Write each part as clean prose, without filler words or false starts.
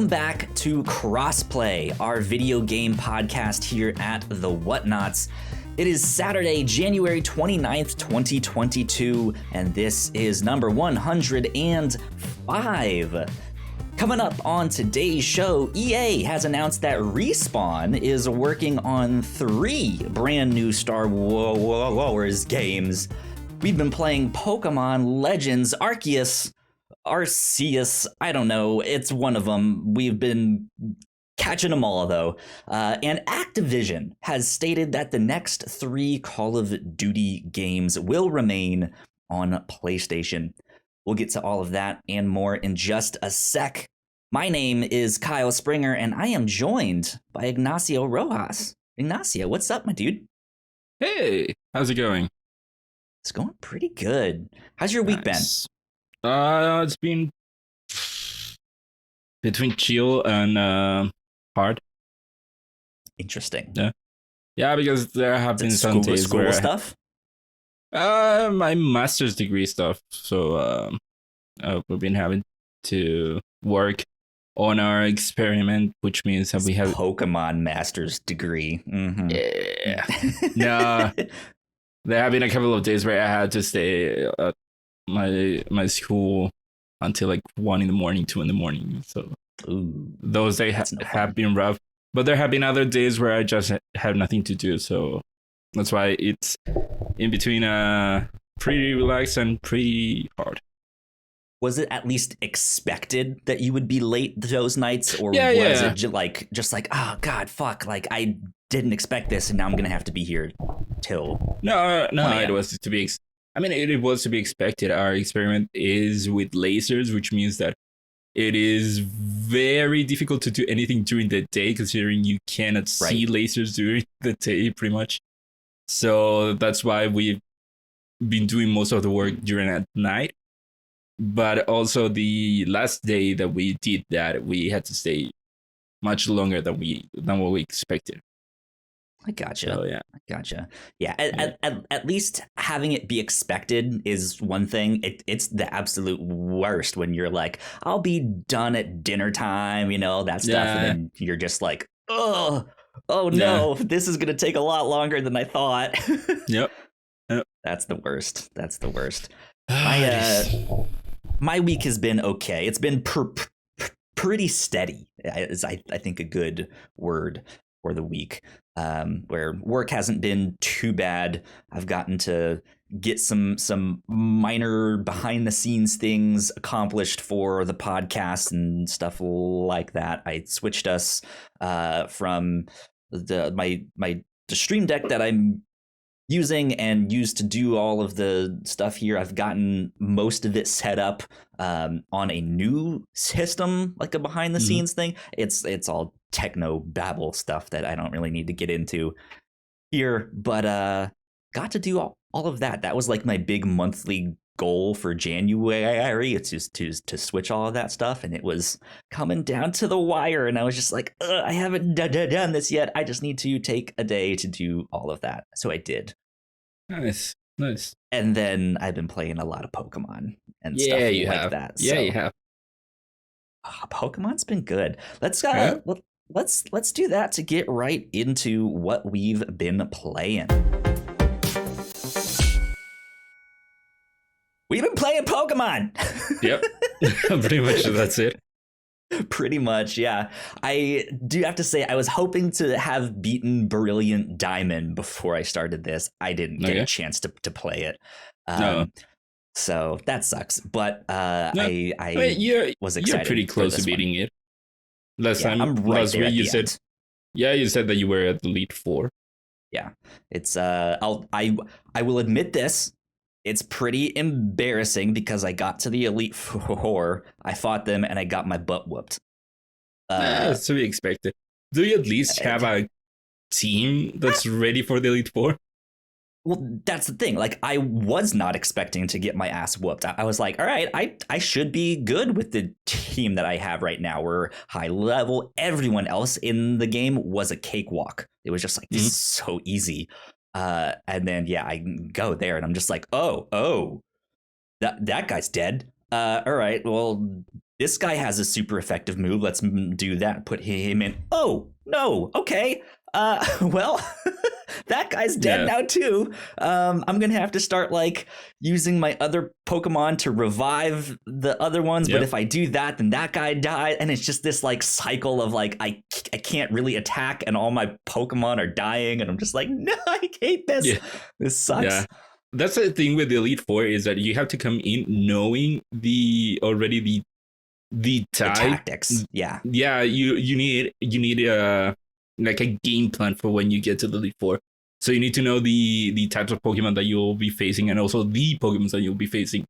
Welcome back to Crossplay, our video game podcast here at the Whatnauts. It is Saturday, January 29th, 2022, and this is number 105. Coming up on today's show, EA has announced that Respawn is working on 3 brand new Star Wars games. We've been playing Pokemon Legends Arceus, I don't know, it's one of them. We've been catching them all, though. And Activision has stated that the next 3 Call of Duty games will remain on PlayStation. We'll get to all of that and more in just a sec. My name is Kyle Springer, and I am joined by Ignacio Rojas. Ignacio, what's up, my dude? Hey, how's it going? It's going pretty good. How's your week been? It's been between chill and hard. Interesting. Yeah, because there have been some days where stuff. My master's degree stuff. So we've been having to work on our experiment, which means that we have Pokemon master's degree. Mm-hmm. Yeah. No, there have been a couple of days where I had to stay at my school until like 1 a.m, 2 a.m. So those days have been rough, but there have been other days where I just have nothing to do. So that's why it's in between pretty relaxed and pretty hard. Was it at least expected that you would be late those nights, or was it just like, oh god, fuck, like I didn't expect this, and now I'm gonna have to be here till? No, it was to be. It was to be expected. Our experiment is with lasers, which means that it is very difficult to do anything during the day, considering you cannot see lasers during the day, pretty much. So that's why we've been doing most of the work during at night. But also the last day that we did that, we had to stay much longer than what we expected. I gotcha. So, yeah. I gotcha. Yeah. At least having it be expected is one thing. It's the absolute worst when you're like, I'll be done at dinner time, that stuff. Yeah. And then you're just like, oh no, this is going to take a lot longer than I thought. Yep. That's the worst. My week has been okay. It's been pretty steady, is I think a good word for the week, where work hasn't been too bad. I've gotten to get some minor behind the scenes things accomplished for the podcast and stuff like that. I switched us from the Stream Deck that I'm using and used to do all of the stuff here. I've gotten most of it set up on a new system, like a behind the scenes thing. It's all techno babble stuff that I don't really need to get into here, but got to do all of that. That was like my big monthly goal for January. It's just to switch all of that stuff, and it was coming down to the wire, and I was just like, I haven't done this yet. I just need to take a day to do all of that. So I did. Nice. And then I've been playing a lot of Pokemon and stuff like that. Yeah, you have. Pokemon's been good. Let's do that to get right into what we've been playing. We've been playing Pokemon. Yep. Pretty much that's it. Pretty much, yeah. I do have to say, I was hoping to have beaten Brilliant Diamond before I started this. I didn't get a chance to play it. So that sucks. But I was excited. You're pretty close to beating it. Last week you said, you said that you were at the Elite Four. Yeah, it's I will admit this. It's pretty embarrassing because I got to the Elite Four, I fought them, and I got my butt whooped. That's to be expected. Do you at least have a team that's ready for the Elite Four? Well, that's the thing. Like, I was not expecting to get my ass whooped. I was like, all right, I should be good with the team that I have right now. We're high level. Everyone else in the game was a cakewalk. It was just like, this is so easy. And then, I go there and I'm just like, oh, that guy's dead. All right, well, this guy has a super effective move. Let's do that. Put him in. Oh, no. Okay. Well, that guy's dead Yeah, now too. I'm gonna have to start like using my other Pokemon to revive the other ones. But yep, if I do that, then that guy dies, and it's just this like cycle of like I can't really attack, and all my Pokemon are dying, and I'm just like, no, I hate this. yeah, This sucks. yeah. That's the thing with the Elite Four is that you have to come in knowing the The type. tactics, yeah. Yeah, you need like a game plan for when you get to the Elite Four. So you need to know the types of Pokemon that you'll be facing and also the Pokemon that you'll be facing.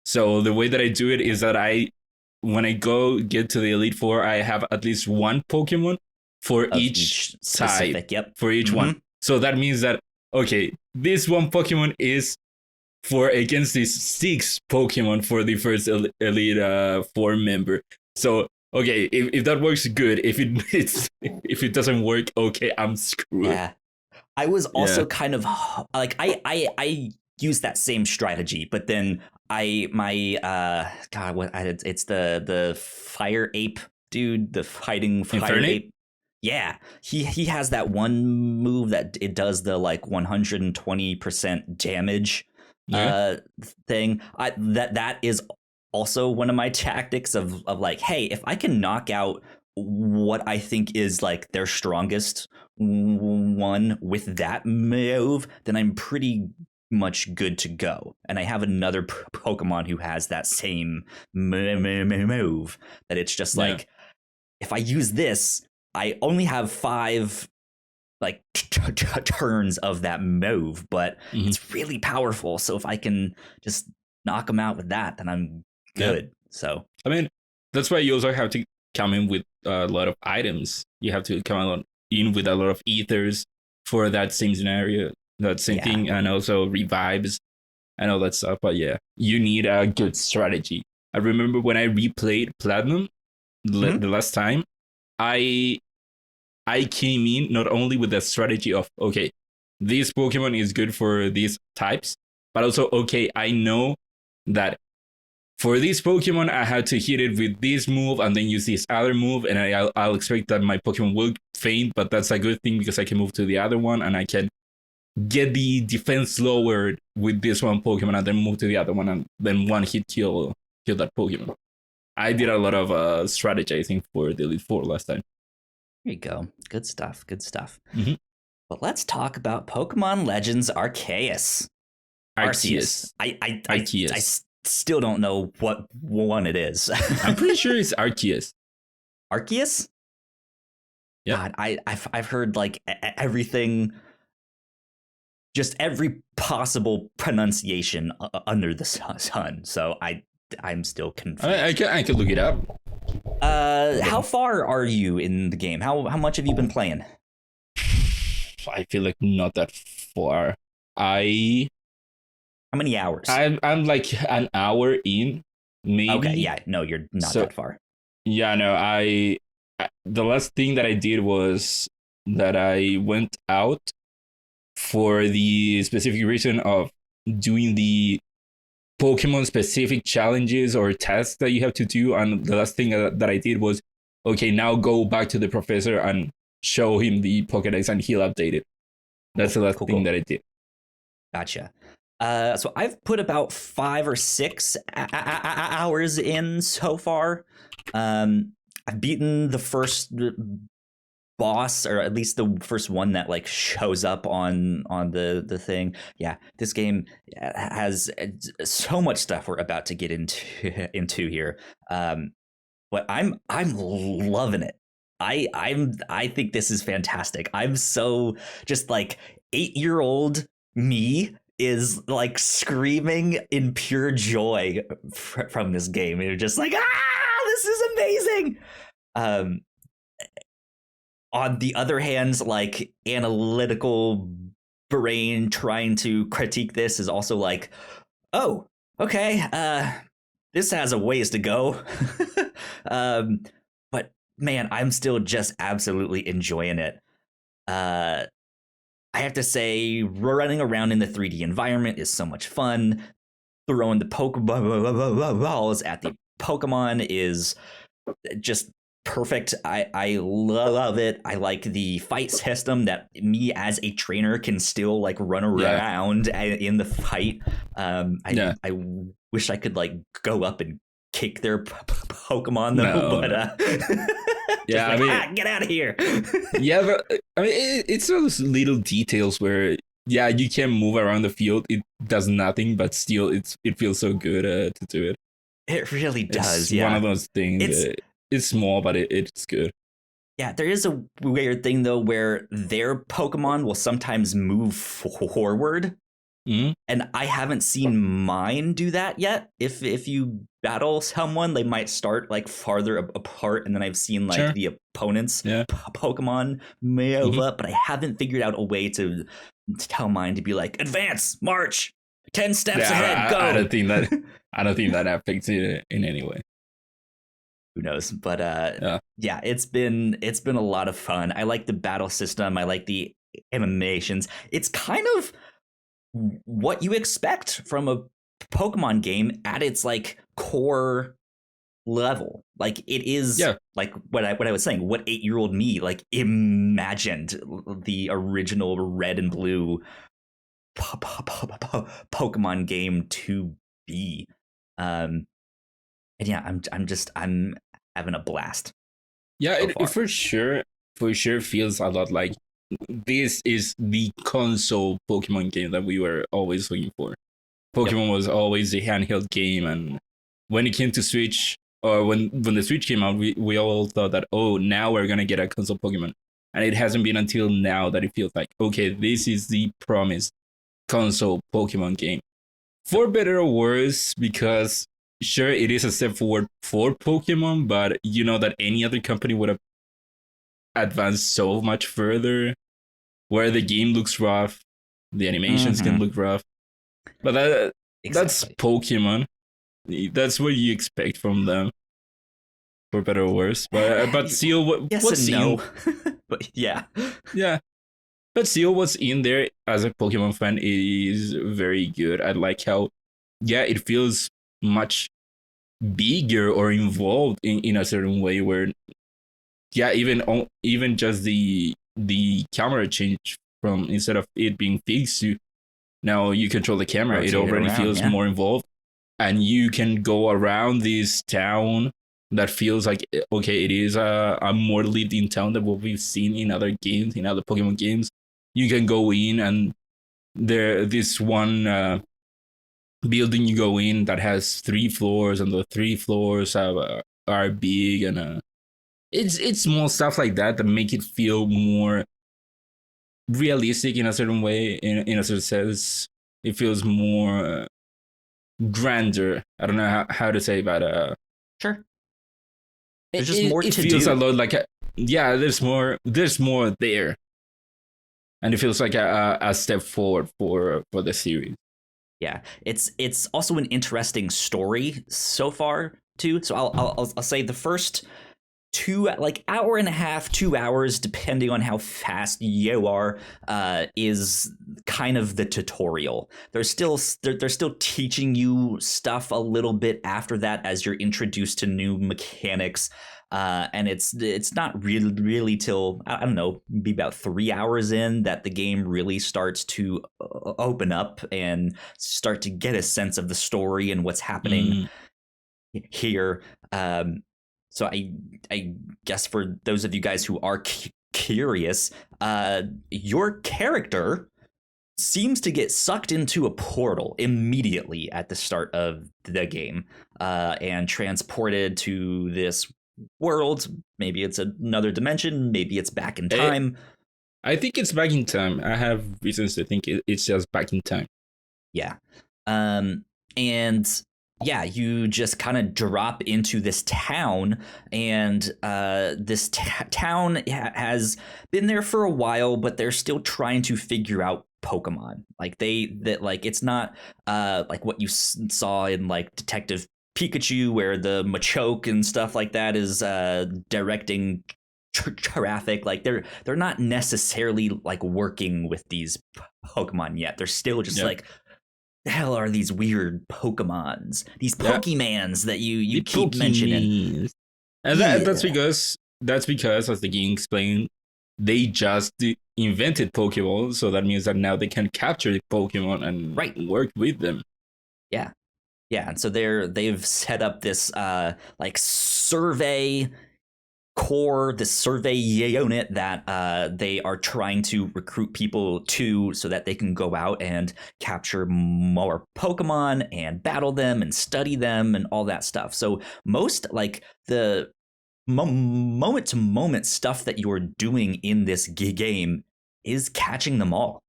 So the way that I do it is that when I go get to the Elite Four, I have at least one Pokemon for Of each specific, type, yep. for each one. So that means that, okay, this one Pokemon is for against these 6 Pokemon for the first Elite Four member. So okay, if that works, good. If if it doesn't work, okay, I'm screwed. Yeah. I was also Yeah. kind of like I use that same strategy, but then God, what it's the fire ape dude, the fighting fire Infernape? ape. Yeah, he has that one move that it does the like 120% damage Yeah. thing. That is also one of my tactics of like, hey, if I can knock out what I think is like their strongest one with that move, then I'm pretty much good to go. And I have another Pokemon who has that same move that it's just Yeah. like, if I use this, I only have 5 like turns of that move, but Mhm. it's really powerful. So if I can just knock them out with that, then I'm good. So I mean, that's why you also have to come in with a lot of items. You have to come in with a lot of ethers for that same scenario, that same Yeah. thing, and also revives and all that stuff. But yeah, you need a good strategy. I remember when I replayed Platinum Mhm. the last time, I came in not only with the strategy of, okay, this Pokemon is good for these types, but also, okay, I know that for this Pokemon, I had to hit it with this move and then use this other move, and I'll expect that my Pokemon will faint, but that's a good thing because I can move to the other one and I can get the defense lowered with this one Pokemon and then move to the other one and then one hit kill that Pokemon. I did a lot of strategizing for the Elite Four last time. There you go. Good stuff. Good stuff. Mhm. But let's talk about Pokemon Legends Arceus. Arceus. I Arceus. still don't know what one it is. I'm pretty sure it's Arceus. Arceus? Yep. God, I've heard like everything, just every possible pronunciation under the sun. So I'm still confused. I can look it up. How far are you in the game? How much have you been playing? I feel like not that far. How many hours? I'm like an hour in, maybe. Okay, yeah, no, you're not So- that far. Yeah, no, the last thing that I did was that I went out for the specific reason of doing the Pokemon specific challenges or tasks that you have to do. And the last thing that I did was, okay, now go back to the professor and show him the Pokedex and he'll update it. That's the last thing that I did. Gotcha. So I've put about 5 or 6 hours in so far. I've beaten the first boss, or at least the first one that like shows up on the thing. Yeah, this game has so much stuff we're about to get into here. But I'm loving it. I think this is fantastic. I'm so just like 8-year-old me is like screaming in pure joy from this game. You're just like, this is amazing. On the other hand, like analytical brain trying to critique this is also like, oh, okay, this has a ways to go. But man, I'm still just absolutely enjoying it. I have to say, running around in the 3D environment is so much fun. throwing the Pokeballs at the Pokemon is just perfect. I love it. I like the fight system that me as a trainer can still like run around in the fight. I wish I could like go up and kick their Pokemon though, but get out of here. Yeah, but I mean, it's those little details where you can move around the field. It does nothing, but still, it feels so good to do it. It really does. It's one of those things. It's small, but it's good. Yeah, there is a weird thing though where their Pokemon will sometimes move forward. Mm-hmm. And I haven't seen mine do that yet. If you battle someone, they might start like farther apart, and then I've seen like the opponent's Pokemon move up, but I haven't figured out a way to tell mine to be like advance, march, 10 steps ahead, go. I don't think that affects it in any way. Who knows? But it's been a lot of fun. I like the battle system. I like the animations. It's kind of what you expect from a Pokemon game at its like core level. Like it is like what I was saying, what 8-year-old me like imagined the original Red and Blue Pokemon game to be. And yeah, I'm having a blast. Yeah, it for sure feels a lot like this is the console Pokemon game that we were always looking for. Pokemon was always the handheld game, and when it came to Switch, or when the Switch came out, we all thought that, oh, now we're gonna get a console Pokemon. And it hasn't been until now that it feels like, okay, this is the promised console Pokemon game. For better or worse, because sure, it is a step forward for Pokemon, but you know that any other company would have advanced so much further, where the game looks rough, the animations can look rough. But that's Pokemon. That's what you expect from them, for better or worse. But still, what's no. But yeah. But still, what's in there as a Pokemon fan is very good. I like how, it feels much bigger or involved in a certain way where, even just the camera change from, instead of it being fixed to now you control the camera, it already feels more involved, and you can go around this town that feels like, okay, it is a more lived in town than what we've seen in other games, in other Pokemon games. You can go in, and this one building you go in that has 3 floors, and the 3 floors are big, and it's small stuff like that make it feel more realistic in a certain way, in a certain sense. It feels more grander. I don't know how to say, but sure. There's just more to do. It feels a lot like there's more there. And it feels like a step forward for the series. Yeah, it's also an interesting story so far too. So I'll say the first hour and a half, 2 hours, depending on how fast you are, is kind of the tutorial. They're still teaching you stuff a little bit after that as you're introduced to new mechanics. And it's not really till, I don't know, maybe about 3 hours in that the game really starts to open up and start to get a sense of the story and what's happening here. So I guess for those of you guys who are curious, your character seems to get sucked into a portal immediately at the start of the game, and transported to this world. Maybe it's another dimension, maybe it's back in time. I think it's back in time. I have reasons to think it's just back in time. Yeah. And yeah, you just kind of drop into this town, and this town has been there for a while, but they're still trying to figure out Pokemon. Like it's not like what you saw in like Detective Pikachu, where the Machoke and stuff like that is directing traffic. Like they're not necessarily like working with these Pokemon yet. They're still just like the hell are these weird Pokemons, these Yeah, Pokemans that you the keep mentioning? Pokemon. And Yeah, that's because, as the game explained, they just invented Pokeball, so that means that now they can capture the Pokemon right. and work with them. Yeah, yeah. And so they've set up this like survey core, this survey unit that they are trying to recruit people to, so that they can go out and capture more Pokemon and battle them and study them and all that stuff. So most like the moment to moment stuff that you're doing in this game is catching them all.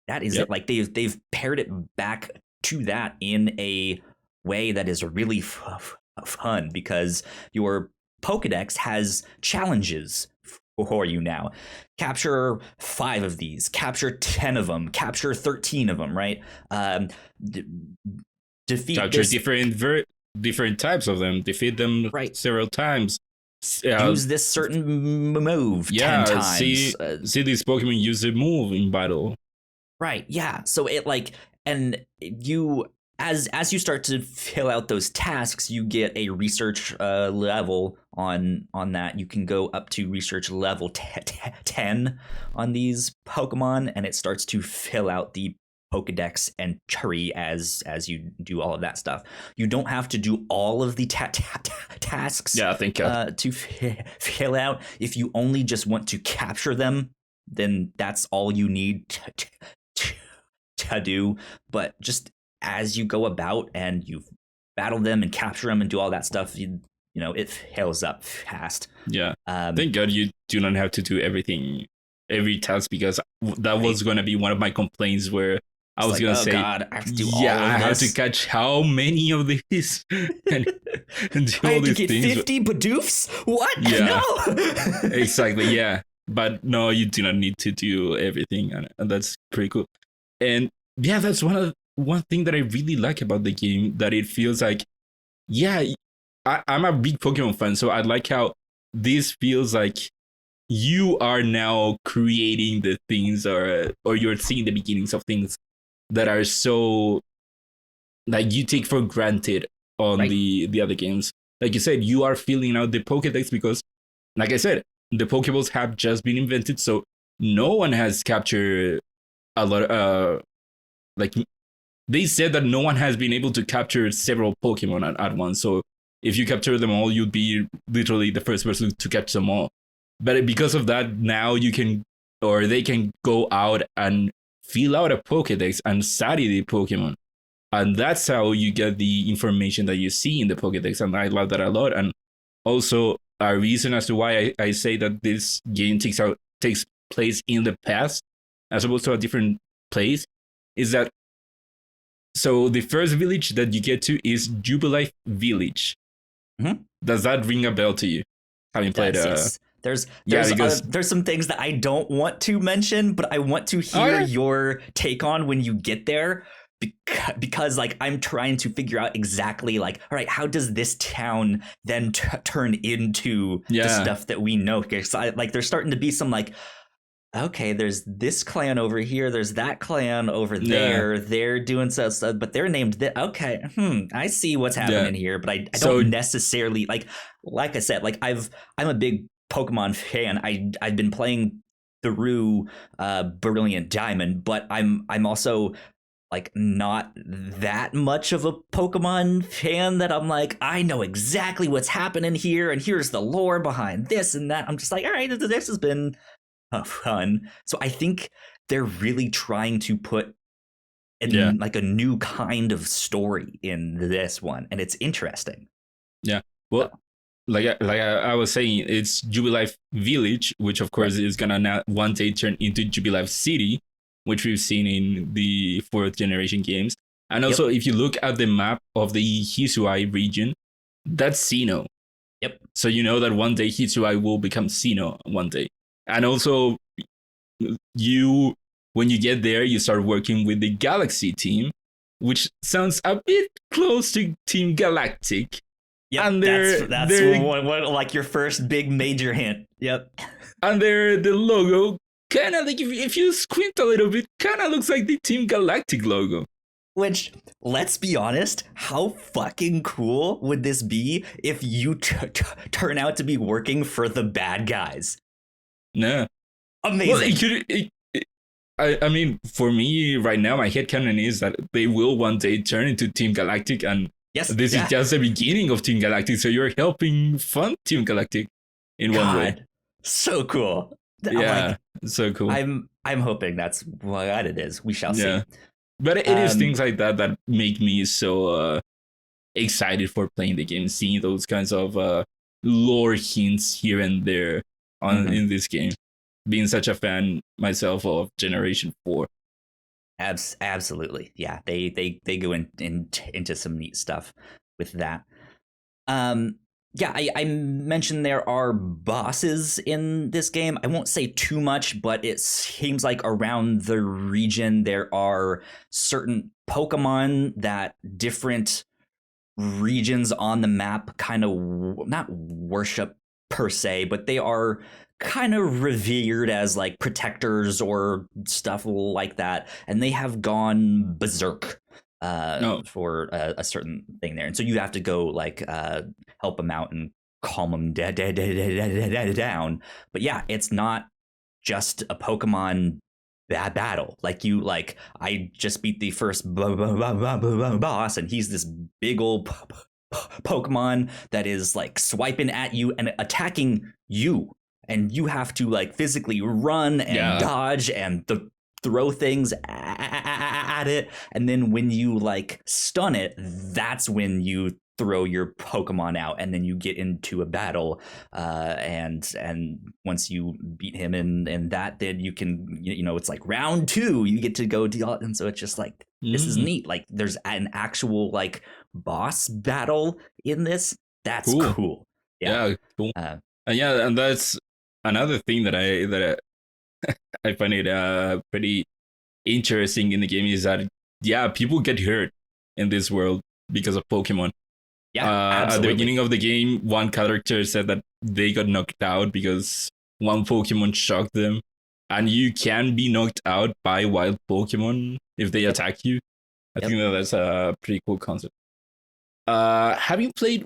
That is Yep. it. Like they've paired it back to that in a way that is really fun, because your Pokedex has challenges for you now. Capture 5 of these, capture 10 of them, capture 13 of them, right? D- defeat Capture this, different types of them, defeat them right? several times. Use this certain move 10 times. See these Pokemon use a move in battle. Right. Yeah. So it like, and you, as you start to fill out those tasks, you get a research level on that. You can go up to research level 10 on these Pokemon, and it starts to fill out the Pokedex entry as you do all of that stuff. You don't have to do all of the tasks Yeah, I think to fill out. If you only just want to capture them, then that's all you need to do. But just as you go about and you battle them and capture them and do all that stuff, you know, it fills up fast. Yeah. Thank God you do not have to do every task, because that was going to be one of my complaints, where I was like, going to oh say, God, I have to do all yeah, of I have this. to catch how many of these and do I all have to these get things. 50 Bidoofs? What? Yeah. No. Exactly, yeah. But no, you do not need to do everything, and that's pretty cool. And yeah, that's one thing that I really like about the game, that it feels like, yeah, I'm a big Pokemon fan, so I like how this feels like you are now creating the things, or you're seeing the beginnings of things that are so, like, you take for granted on Right. the other games. Like you said, you are filling out the Pokedex because, like I said, the Pokeballs have just been invented, so no one has captured a lot. Like, they said that no one has been able to capture several Pokemon at once. So if you capture them all, you'd be literally the first person to catch them all. But because of that, now you can, or they can go out and fill out a Pokedex and study the Pokemon. And that's how you get the information that you see in the Pokedex. And I love that a lot. And also, a reason as to why I say that this game takes place in the past as opposed to a different place is that, so the first village that you get to is Jubilife Village. Mm-hmm. Does that ring a bell to you? Having played, yes. There's some things that I don't want to mention, but I want to hear your take on when you get there, because like I'm trying to figure out exactly like, all right, how does this town then turn into the stuff that we know? Because like there's starting to be some like, okay, there's this clan over here, there's that clan over there, they're doing stuff, but they're named that. Okay, I see what's happening here, but I don't necessarily like I said, like I'm a big Pokemon fan. I've been playing through Brilliant Diamond, but I'm also like not that much of a Pokemon fan that I'm like, I know exactly what's happening here, and here's the lore behind this and that. I'm just like, all right, this has been fun. So I think they're really trying to put like a new kind of story in this one, and it's interesting. Yeah. Well, like I was saying, it's Jubilife Village, which of course is gonna now one day turn into Jubilife City, which we've seen in the 4th generation games. And also, if you look at the map of the Hisui region, that's Sinnoh. Yep. So you know that one day Hisui will become Sinnoh one day. And also, when you get there, you start working with the Galaxy team, which sounds a bit close to Team Galactic. Yeah, and that's one like your first big major hint. Yep. And the logo kind of like, if you squint a little bit, kind of looks like the Team Galactic logo. Which, let's be honest, how fucking cool would this be if you turn out to be working for the bad guys? No. Amazing. Well, I mean, for me right now, my headcanon is that they will one day turn into Team Galactic, and this is just the beginning of Team Galactic. So you're helping fund Team Galactic in one way. So cool. Yeah, so cool. I'm hoping that's what it is. We shall see. But it is things like that that make me so excited for playing the game, seeing those kinds of lore hints here and there in this game. Being such a fan myself of Generation 4. Absolutely. Yeah, they go into some neat stuff with that. Yeah, I mentioned there are bosses in this game. I won't say too much, but it seems like around the region there are certain Pokemon that different regions on the map kind of not worship per se, but they are kind of revered as like protectors or stuff like that, and they have gone berserk for a certain thing there, and so you have to go like help them out and calm them down. But yeah, it's not just a Pokemon battle. I just beat the first boss, and he's this big old Pokemon that is like swiping at you and attacking you, and you have to like physically run and dodge and throw things at it, and then when you like stun it, that's when you throw your Pokemon out, and then you get into a battle, and once you beat him in that, then you can, it's like round 2, you get to go deal, and so it's just like this is neat. Like there's an actual like boss battle in this. That's cool. Yeah, cool. And that's another thing that I find it pretty interesting in the game is that people get hurt in this world because of Pokemon. At the beginning of the game, one character said that they got knocked out because one Pokemon shocked them, and you can be knocked out by wild Pokemon if they attack you. I think that's a pretty cool concept. Have you played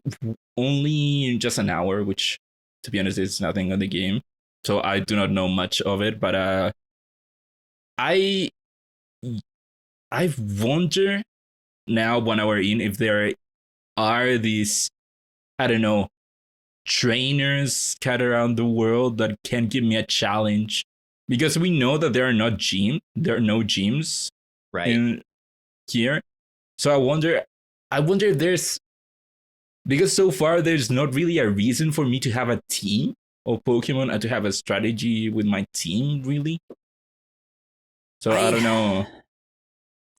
only just an hour, which to be honest is nothing on the game, so I do not know much of it, but I wonder now 1 hour in if there are these, I don't know, trainers scattered around the world that can give me a challenge, because we know that there are no gyms in here. So I wonder if there's, because so far there's not really a reason for me to have a team of Pokemon and to have a strategy with my team, really. So I don't know.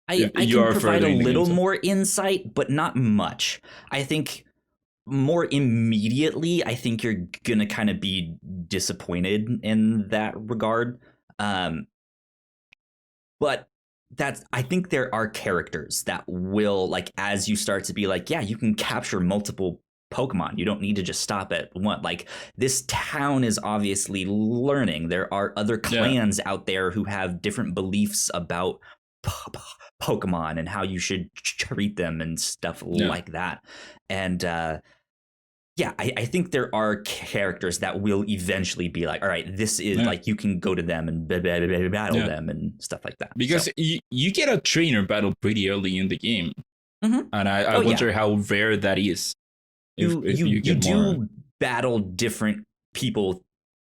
I can provide a little more insight, but not much. I think more immediately, I think you're going to kind of be disappointed in that regard. But I think there are characters that will, like, as you start to be like, yeah, you can capture multiple Pokemon. You don't need to just stop at one. Like, this town is obviously learning. There are other clans out there who have different beliefs about Pokemon and how you should treat them and stuff like that. And I think there are characters that will eventually be like, all right, this is like, you can go to them and battle them and stuff like that. Because you get a trainer battle pretty early in the game. And I wonder how rare that is. If you do battle different people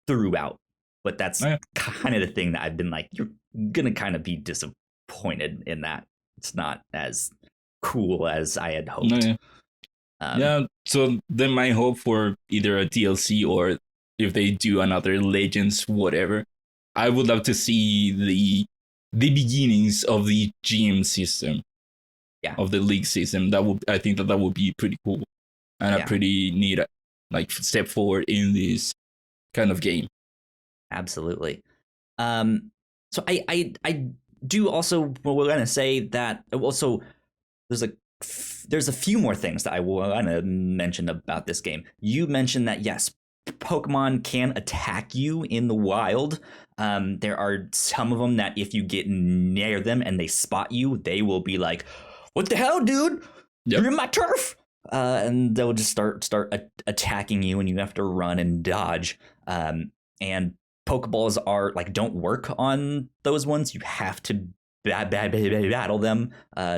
throughout, but that's kind of the thing that I've been like, you're gonna kind of be disappointed in that. It's not as cool as I had hoped. So then my hope for either a DLC or if they do another Legends whatever, I would love to see the beginnings of the gym system, of the league system. I think that would be pretty cool and a pretty neat like step forward in this kind of game. Absolutely. So I do also want to say that also there's a few more things that I want to mention about this game. You mentioned that yes, Pokemon can attack you in the wild. There are some of them that if you get near them and they spot you, they will be like, what the hell, dude? Yep. You're in my turf. And they'll just start attacking you, and you have to run and dodge. And Pokeballs are like don't work on those ones. You have to battle them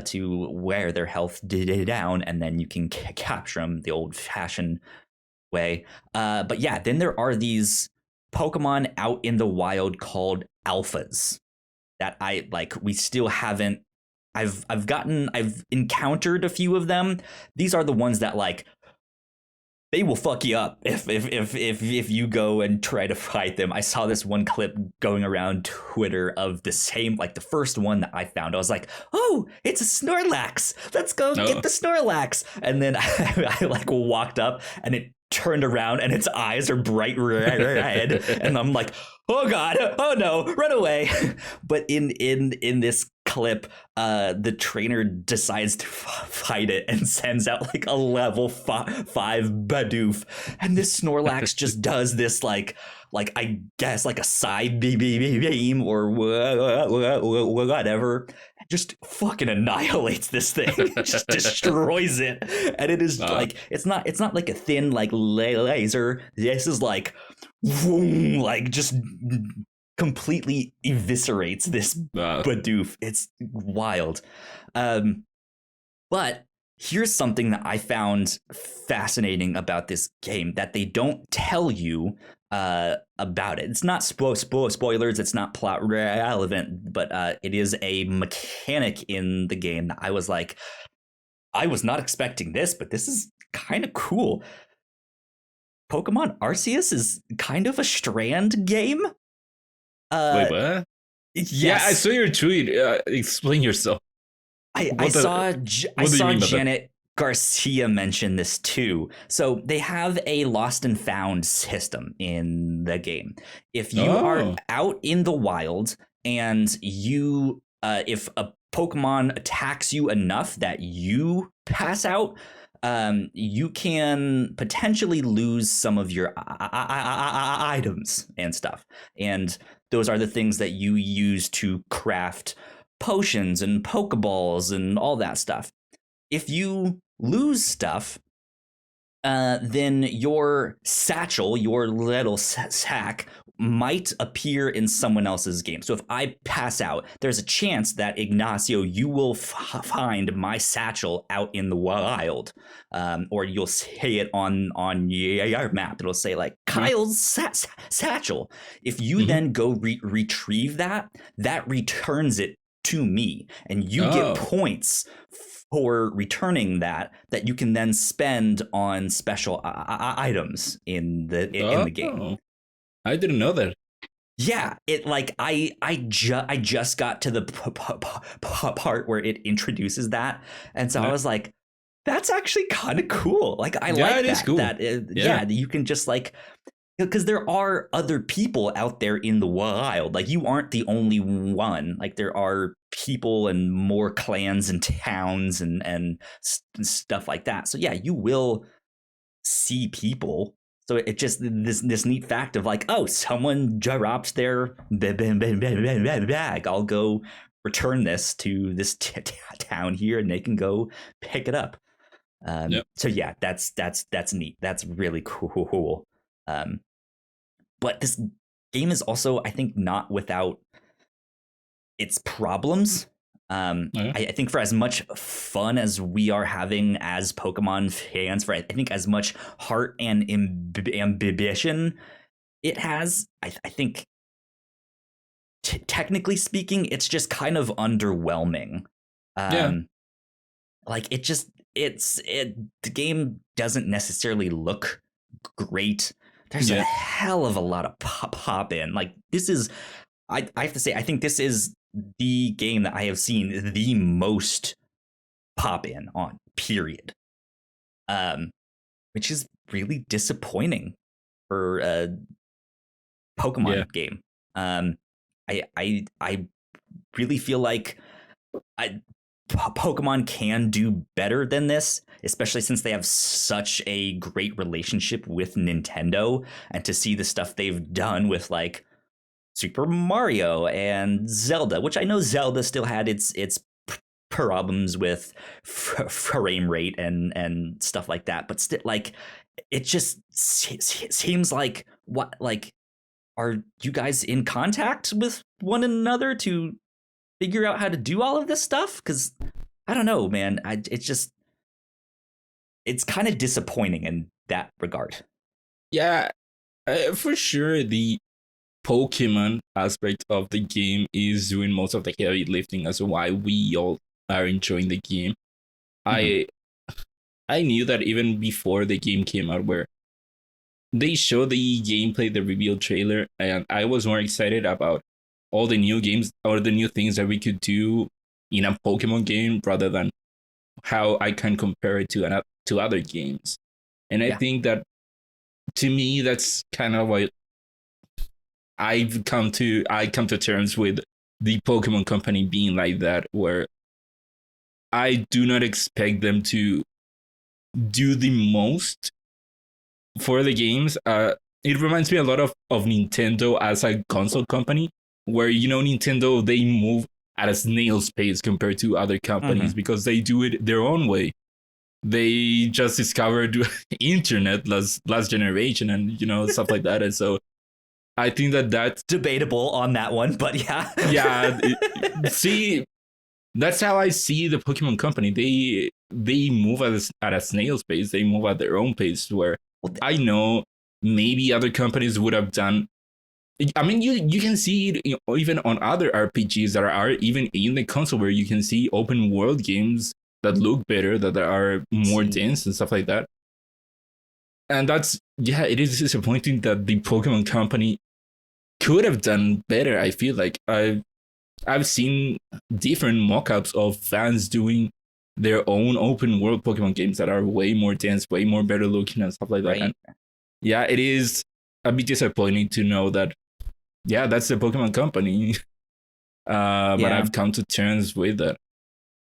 to wear their health down, and then you can capture them the old-fashioned way. But yeah, then there are these Pokemon out in the wild called alphas that I like. We still haven't. I've encountered a few of them. These are the ones that like they will fuck you up if you go and try to fight them. I saw this one clip going around Twitter of the same, like the first one that I found. I was like, oh, it's a Snorlax. Let's go get the Snorlax. And then I like walked up and it turned around and its eyes are bright red. And I'm like, oh God, oh no, run away. But in this clip, the trainer decides to fight it and sends out like a level 5 Bidoof, and this Snorlax just does this like I guess like a side beam or whatever, just fucking annihilates this thing. Just destroys it, and it is like it's not like a thin like laser. This is like boom, like just completely eviscerates this Bidoof. It's wild. But here's something that I found fascinating about this game that they don't tell you about it. It's not spoilers. It's not plot relevant, but it is a mechanic in the game that I was like, I was not expecting this, but this is kind of cool. Pokemon Arceus is kind of a strand game. Wait, what? Yes. Yeah, I saw your tweet. Explain yourself. I saw Janet Garcia mention this too. So they have a lost and found system in the game. If you are out in the wild and you, if a Pokemon attacks you enough that you pass out, you can potentially lose some of your items and stuff. And those are the things that you use to craft potions and Pokeballs and all that stuff. If you lose stuff, then your satchel, your little sack, might appear in someone else's game. So if I pass out, there's a chance that Ignacio, you will find my satchel out in the wild, or you'll see it on your map. It'll say like Kyle's satchel. If you then go retrieve that returns it to me, and you get points for returning that you can then spend on special items in the game. I didn't know that. Yeah, it like I just got to the part where it introduces that, and so I was like, that's actually kind of cool. Like I like that. Is cool. That you can just like, because there are other people out there in the wild. Like you aren't the only one. Like there are people and more clans and towns and stuff like that. So yeah, you will see people. So it just this neat fact of like, oh, someone drops their bag. I'll go return this to this town here, and they can go pick it up. So yeah, that's neat. That's really cool. But this game is also, I think, not without its problems. I think for as much fun as we are having as Pokemon fans, for I think as much heart and ambition it has, I think technically speaking, it's just kind of underwhelming. Like the game doesn't necessarily look great. There's a hell of a lot of pop in. Like this is, I have to say, I think this is the game that I have seen the most pop in on, period. Which is really disappointing for a Pokemon game. I really feel like Pokemon can do better than this, especially since they have such a great relationship with Nintendo, and to see the stuff they've done with like Super Mario and Zelda, which I know Zelda still had its problems with frame rate and stuff like that, but still, like, it just seems like, what, like, are you guys in contact with one another to figure out how to do all of this stuff? Because I don't know, man. It's kind of disappointing in that regard. Yeah, for sure, the Pokemon aspect of the game is doing most of the heavy lifting as to why we all are enjoying the game. Mm-hmm. I knew that even before the game came out, where they showed the gameplay, the reveal trailer, and I was more excited about all the new games or the new things that we could do in a Pokemon game rather than how I can compare it to other games. And I think that, to me, that's kind of what I come to terms with the Pokemon Company being like that, where I do not expect them to do the most for the games. It reminds me a lot of Nintendo as a console company, where, Nintendo, they move at a snail's pace compared to other companies because they do it their own way. They just discovered internet last generation and, stuff like that. And so I think that's debatable on that one, but yeah. Yeah. See, that's how I see the Pokemon Company. They move at a snail's pace. They move at their own pace, where I know maybe other companies would have done. I mean, you can see it even on other RPGs that are even in the console, where you can see open world games that look better, that are more dense and stuff like that. And it is disappointing that the Pokemon Company could have done better. I feel like I've seen different mock-ups of fans doing their own open world Pokemon games that are way more dense, way more better looking and stuff like that. Right. And yeah, it is a bit disappointing to know that, that's the Pokemon Company. But I've come to terms with that.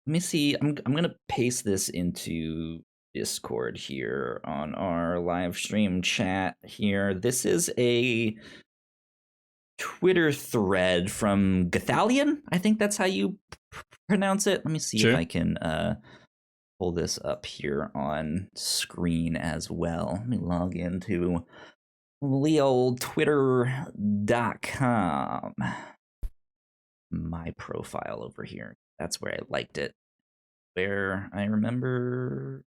Let me see. I'm gonna paste this into Discord here on our live stream chat here. This is a Twitter thread from Gathalion. I think that's how you pronounce it. Let me see if I can pull this up here on screen as well. Let me log into leoltwitter.com. My profile over here. That's where I liked it. Where I remember.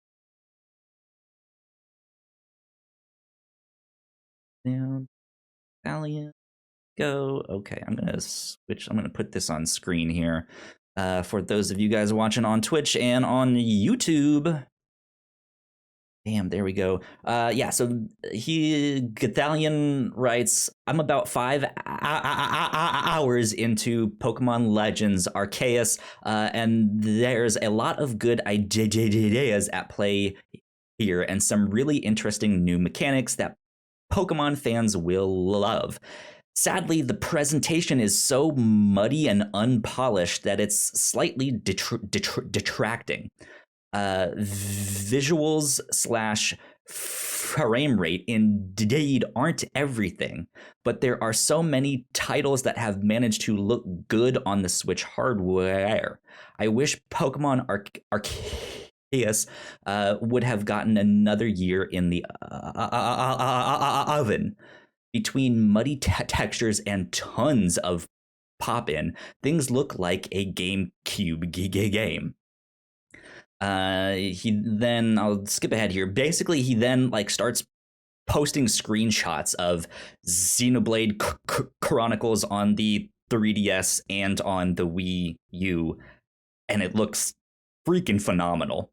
Down. Gathalion. Go. Okay, I'm gonna switch. I'm gonna put this on screen here for those of you guys watching on Twitch and on YouTube. Damn, there we go. So Gathalion writes, I'm about 5 hours into Pokemon Legends Arceus, and there's a lot of good ideas at play here and some really interesting new mechanics that Pokemon fans will love. Sadly, the presentation is so muddy and unpolished that it's slightly detracting. Visuals / frame rate indeed aren't everything, but there are so many titles that have managed to look good on the Switch hardware. I wish Pokemon Arceus would have gotten another year in the oven. Between muddy textures and tons of pop-in, things look like a GameCube game. I'll skip ahead here. Basically, he then starts posting screenshots of Xenoblade Chronicles on the 3DS and on the Wii U, and it looks freaking phenomenal.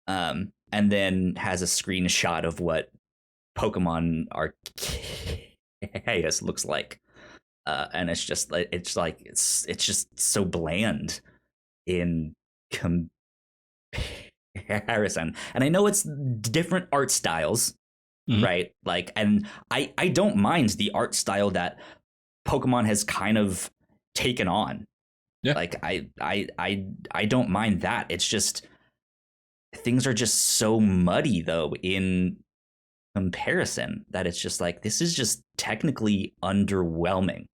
And then has a screenshot of what Pokemon Arceus looks like, and it's just so bland in comparison. And I know it's different art styles, right? And I don't mind the art style that Pokemon has kind of taken on. Yeah. I don't mind that. It's just things are just so muddy though in comparison that it's just this is just technically underwhelming.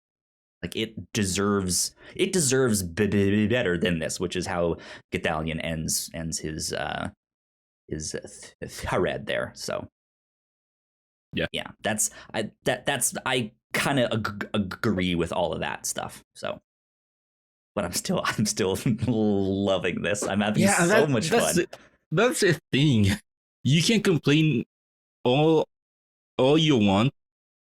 Like it deserves better than this, which is how Gedalion ends his thread there. So yeah, I kind of agree with all of that stuff. So, but I'm still loving this. I'm having so much fun. That's the thing. You can complain all you want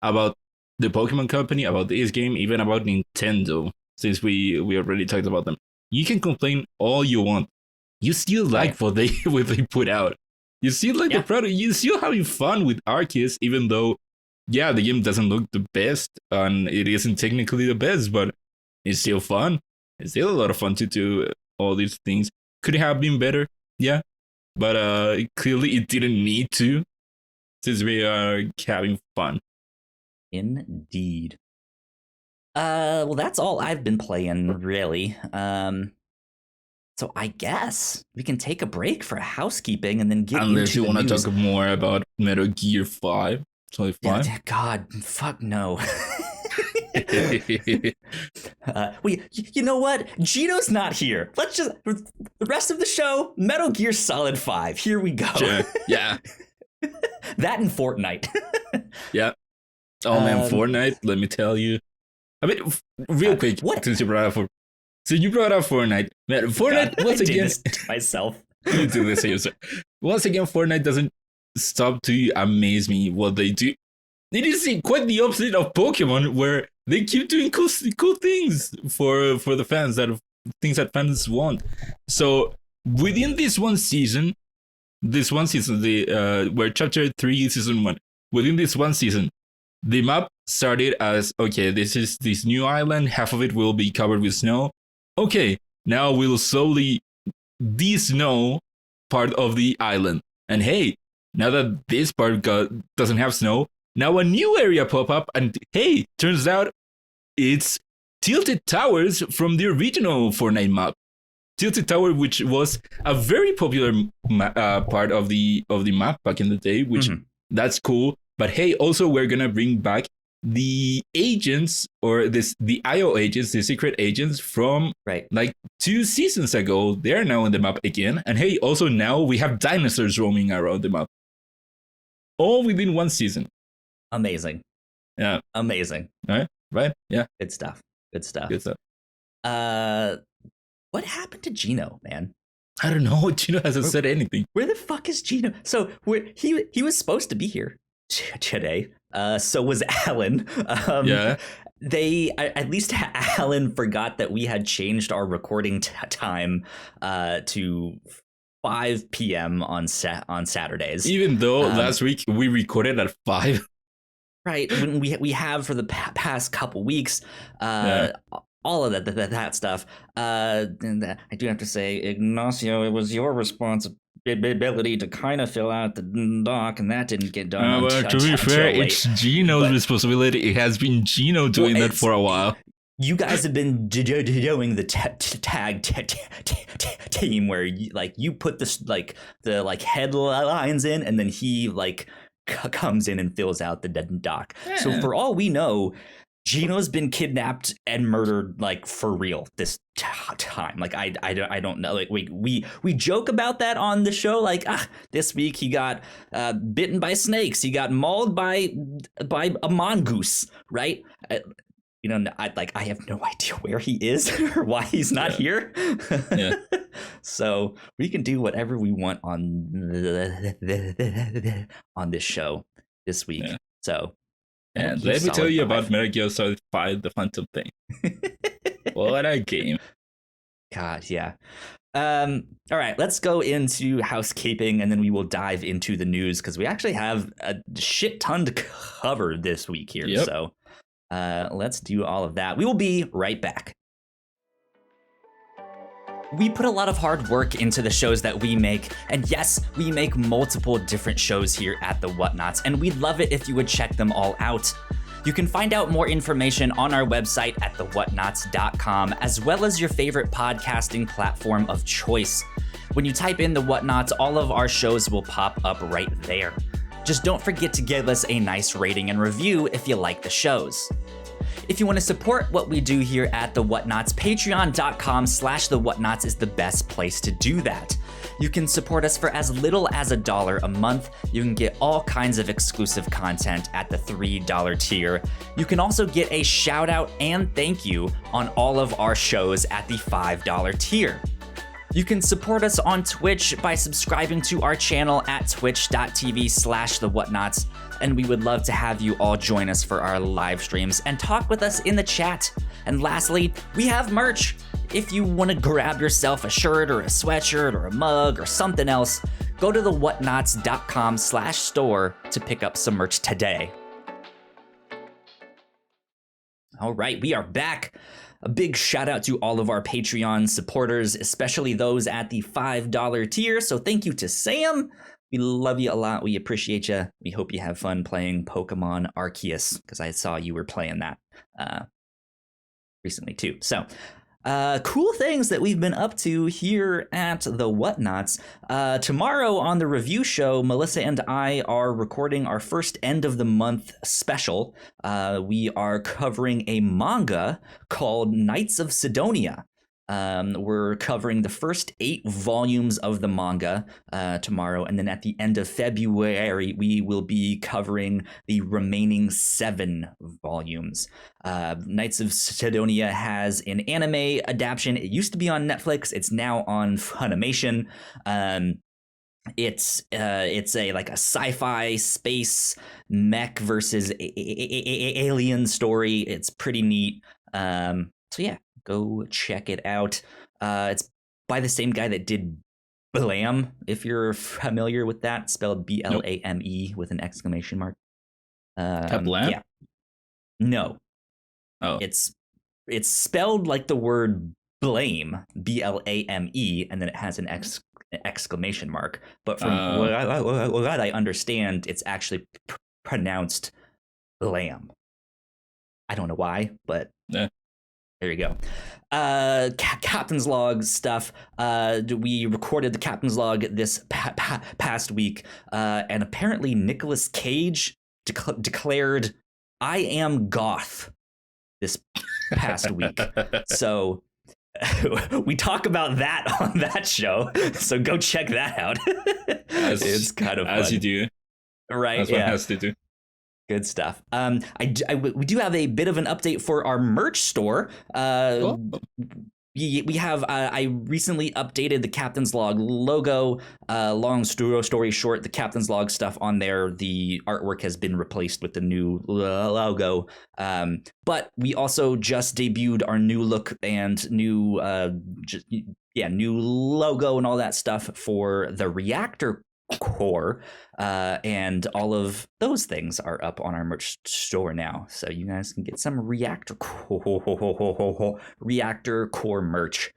about the Pokemon Company, about this game, even about Nintendo, since we already talked about them. You can complain all you want. You still like what they put out. You still like the product. You still having fun with Arceus, even though, the game doesn't look the best and it isn't technically the best, but it's still fun. It's still a lot of fun to do all these things. Could it have been better? Yeah, but clearly it didn't need to, since we are having fun. Indeed. Well, that's all I've been playing, really. So I guess we can take a break for housekeeping and then get unless into you want to news. talk more about Metal Gear 5. Totally fine. God, fuck no. You know what? Gino's not here. Let's just the rest of the show. Metal Gear Solid 5. Here we go. Sure. Yeah. That and Fortnite. Yeah. Oh man, Fortnite. Let me tell you. I mean, real quick. What? Since you brought up Fortnite, man, Fortnite once again. This to myself. You do this to yourself. Once again, Fortnite doesn't stop to amaze me what they do. It is quite the opposite of Pokemon, where they keep doing cool things for the fans, things that fans want. So within this one season, where Chapter 3 Season 1, within this one season, the map started as, okay, this is this new island, half of it will be covered with snow. Okay, now we'll slowly de-snow part of the island. And hey, now that this part doesn't have snow, now a new area pop up, and hey, turns out it's Tilted Towers from the original Fortnite map. Tilted Tower, which was a very popular part of the map back in the day, which that's cool. But hey, also we're gonna bring back the agents, or the IO agents, the secret agents from like 2 seasons ago. They're now in the map again. And hey, also now we have dinosaurs roaming around the map. All within one season. Amazing. Yeah. Amazing. All right. Right? Yeah. Good stuff. Good stuff. What happened to Gino, man? I don't know. Gino hasn't said anything. Where the fuck is Gino? So he was supposed to be here today. So was Alan. They at least Alan forgot that we had changed our recording time to 5 p.m. on Saturdays. Even though last week we recorded at 5. Right, when we have for the past couple weeks, all of that stuff. And I do have to say, Ignacio, it was your responsibility to kind of fill out the doc, and that didn't get done. To be fair, it's Gino's responsibility. It has been Gino doing that for a while. You guys have been doing the tag team where you put the headlines in, and then he comes in and fills out the doc. Yeah. So for all we know, Gino's been kidnapped and murdered for real this time. I don't know. We joke about that on the show. This week he got bitten by snakes. He got mauled by a mongoose. Right. I have no idea where he is or why he's not here. Yeah. So we can do whatever we want on this show this week. Yeah. So, and let me tell you about Metal Gear Solid 5: The Phantom Pain. What a game! God, yeah. All right, let's go into housekeeping, and then we will dive into the news, because we actually have a shit ton to cover this week here. Yep. So. Let's do all of that. We will be right back. We put a lot of hard work into the shows that we make, and yes, we make multiple different shows here at the Whatnauts, and we'd love it if you would check them all out. You can find out more information on our website at thewhatnauts.com, as well as your favorite podcasting platform of choice. When you type in the Whatnauts, all of our shows will pop up right there. Just don't forget to give us a nice rating and review if you like the shows. If you want to support what we do here at The Whatnauts, patreon.com/The Whatnauts is the best place to do that. You can support us for as little as $1 a month. You can get all kinds of exclusive content at the $3 tier. You can also get a shout out and thank you on all of our shows at the $5 tier. You can support us on Twitch by subscribing to our channel at twitch.tv/The Whatnauts, and we would love to have you all join us for our live streams and talk with us in the chat. And lastly, we have merch. If you want to grab yourself a shirt or a sweatshirt or a mug or something else, go to thewhatnauts.com/store to pick up some merch today. All right, we are back. A big shout out to all of our Patreon supporters, especially those at the $5 tier. So thank you to Sam. We love you a lot. We appreciate you. We hope you have fun playing Pokemon Arceus, because I saw you were playing that recently too. So cool things that we've been up to here at the Whatnauts. Tomorrow on the review show, Melissa and I are recording our first end of the month special. We are covering a manga called Knights of Sidonia. We're covering the first 8 volumes of the manga tomorrow, and then at the end of February, we will be covering the remaining 7 volumes. Knights of Sidonia has an anime adaptation. It used to be on Netflix. It's now on Funimation. It's a like a sci-fi space mech versus alien story. It's pretty neat. So yeah. Go check it out. It's by the same guy that did Blam, if you're familiar with that, spelled Blame with an exclamation mark. Blam? Yeah. No. Oh. It's spelled like the word blame, Blame, and then it has an exclamation mark. But from what I understand, it's actually pronounced Blam. I don't know why, but... There you go. Captain's Log stuff. We recorded the Captain's Log this past week, and apparently Nicolas Cage declared, "I am goth," this past week. So we talk about that on that show. So go check that out. It's kind of fun. As you do. Right. That's what it has to do. Good stuff. We do have a bit of an update for our merch store. We have, I recently updated the Captain's Log logo. Long story short, the Captain's Log stuff on there, the artwork has been replaced with the new logo. But we also just debuted our new look and new logo and all that stuff for the Reactor Core, and all of those things are up on our merch store now, so you guys can get some Reactor Core merch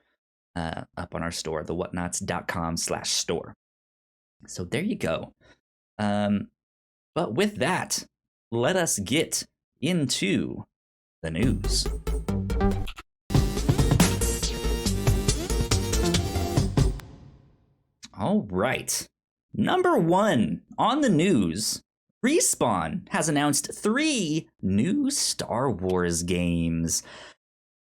up on our store, thewhatnauts.com/store. So there you go. But with that, let us get into the news. All right. Number 1 on the news, Respawn has announced 3 new Star Wars games.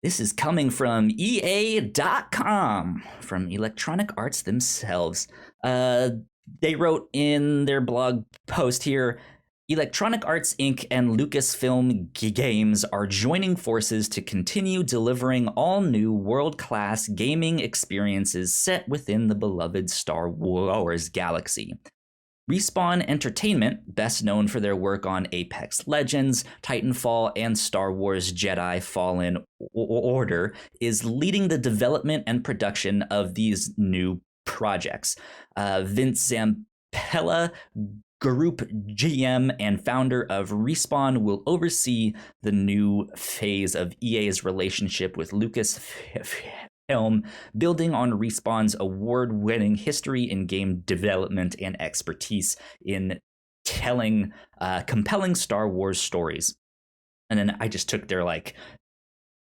This is coming from EA.com, from Electronic Arts themselves. They wrote in their blog post here, Electronic Arts Inc. and Lucasfilm Games are joining forces to continue delivering all new world-class gaming experiences set within the beloved Star Wars galaxy. Respawn Entertainment, best known for their work on Apex Legends, Titanfall, and Star Wars Jedi Fallen Order, is leading the development and production of these new projects. Vince Zampella, Group GM and founder of Respawn, will oversee the new phase of EA's relationship with Lucasfilm, building on Respawn's award-winning history in game development and expertise in telling compelling Star Wars stories. And then I just took their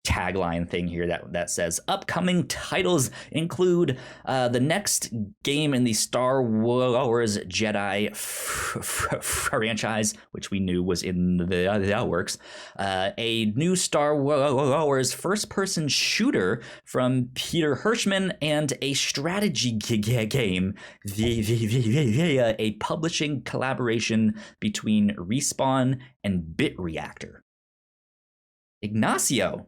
tagline thing here that says upcoming titles include the next game in the Star Wars Jedi franchise, which we knew was in the works, a new Star Wars first-person shooter from Peter Hirschman, and a strategy game via a publishing collaboration between Respawn and Bit Reactor. Ignacio,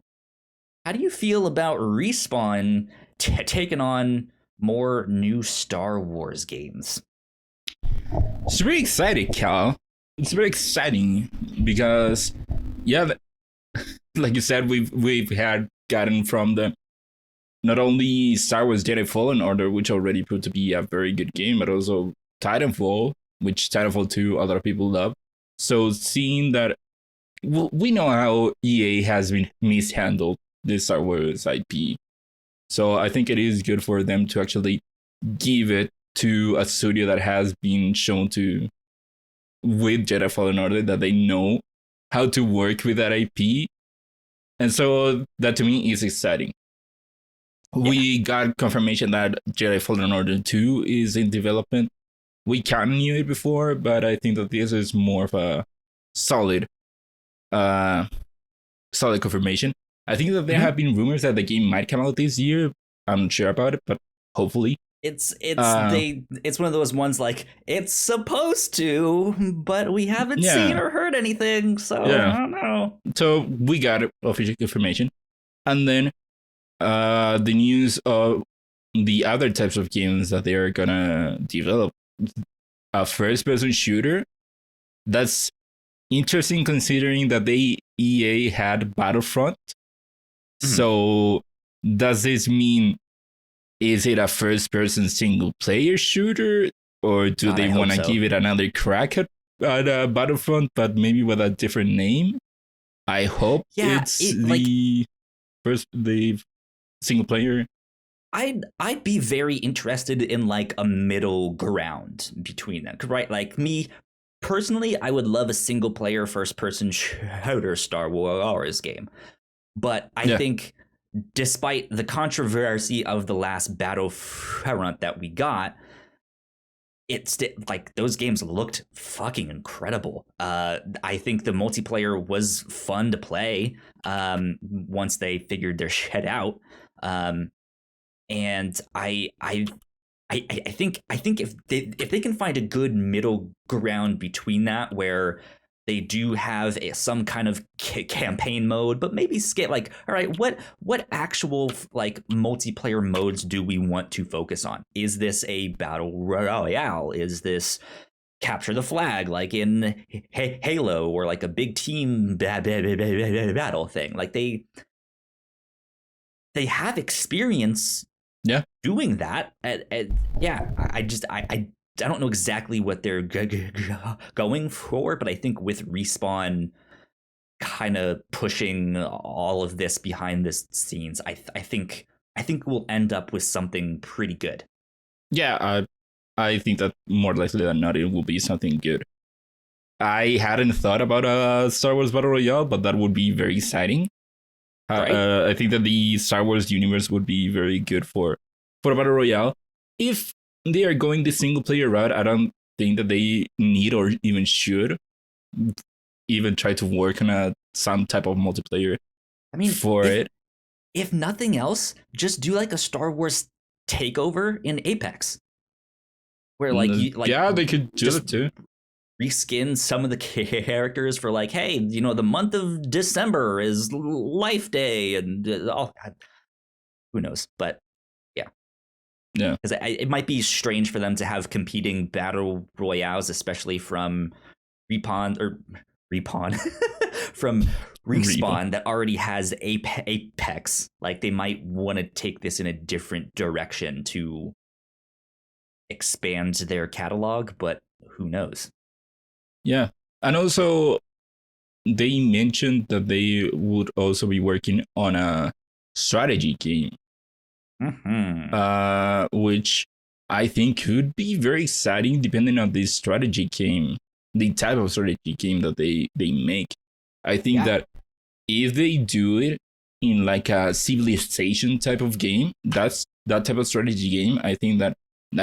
how do you feel about Respawn taking on more new Star Wars games? It's very exciting, Cal. It's very exciting because, yeah, like you said, we've had gotten from the not only Star Wars Jedi Fallen Order, which already proved to be a very good game, but also Titanfall, which Titanfall 2 a lot of people love. So seeing that, well, we know how EA has been mishandled this Star Wars IP. So I think it is good for them to actually give it to a studio that has been shown to, with Jedi Fallen Order, that they know how to work with that IP. And so that to me is exciting. Yeah. We got confirmation that Jedi Fallen Order 2 is in development. We kind of knew it before, but I think that this is more of a solid confirmation. I think that there have been rumors that the game might come out this year. I'm not sure about it, but hopefully. It's one of those ones like it's supposed to, but we haven't seen or heard anything, so I don't know. So we got official information, and then the news of the other types of games that they are gonna develop. A first-person shooter. That's interesting considering that EA had Battlefront. Mm-hmm. So does this mean, is it a first-person single-player shooter, or do they want to give it another crack at Battlefront, but maybe with a different name? I hope it's the single-player. I'd be very interested in like a middle ground between them, right? Like me personally, I would love a single-player first-person shooter Star Wars game. But I think despite the controversy of the last Battlefront that we got, it's like those games looked fucking incredible. I think the multiplayer was fun to play once they figured their shit out. And I think if they can find a good middle ground between that, where they do have some kind of campaign mode, but maybe skip like, all right, what actual like multiplayer modes do we want to focus on? Is this a battle royale? Is this capture the flag like in Halo, or like a big team battle thing? Like they have experience doing that. I don't know exactly what they're going for, but I think with Respawn kind of pushing all of this behind the scenes, I think we'll end up with something pretty good. Yeah, I think that more likely than not, it will be something good. I hadn't thought about a Star Wars Battle Royale, but that would be very exciting. Right? I think that the Star Wars universe would be very good for a Battle Royale. If they are going the single player route, I don't think that they need or even should even try to work on some type of multiplayer. I mean, if nothing else, just do like a Star Wars takeover in Apex, where they could do it too. Reskin some of the characters for like, hey, the month of December is Life Day, and who knows, but. Yeah, because it might be strange for them to have competing battle royales, especially from Respawn from Respawn that already has Apex. Like they might want to take this in a different direction to expand their catalog, but who knows? Yeah, and also they mentioned that they would also be working on a strategy game. Mm-hmm. Which I think could be very exciting depending on the strategy game, the type of strategy game that they make. I think that if they do it, in like a civilization type of game, that type of strategy game, I think that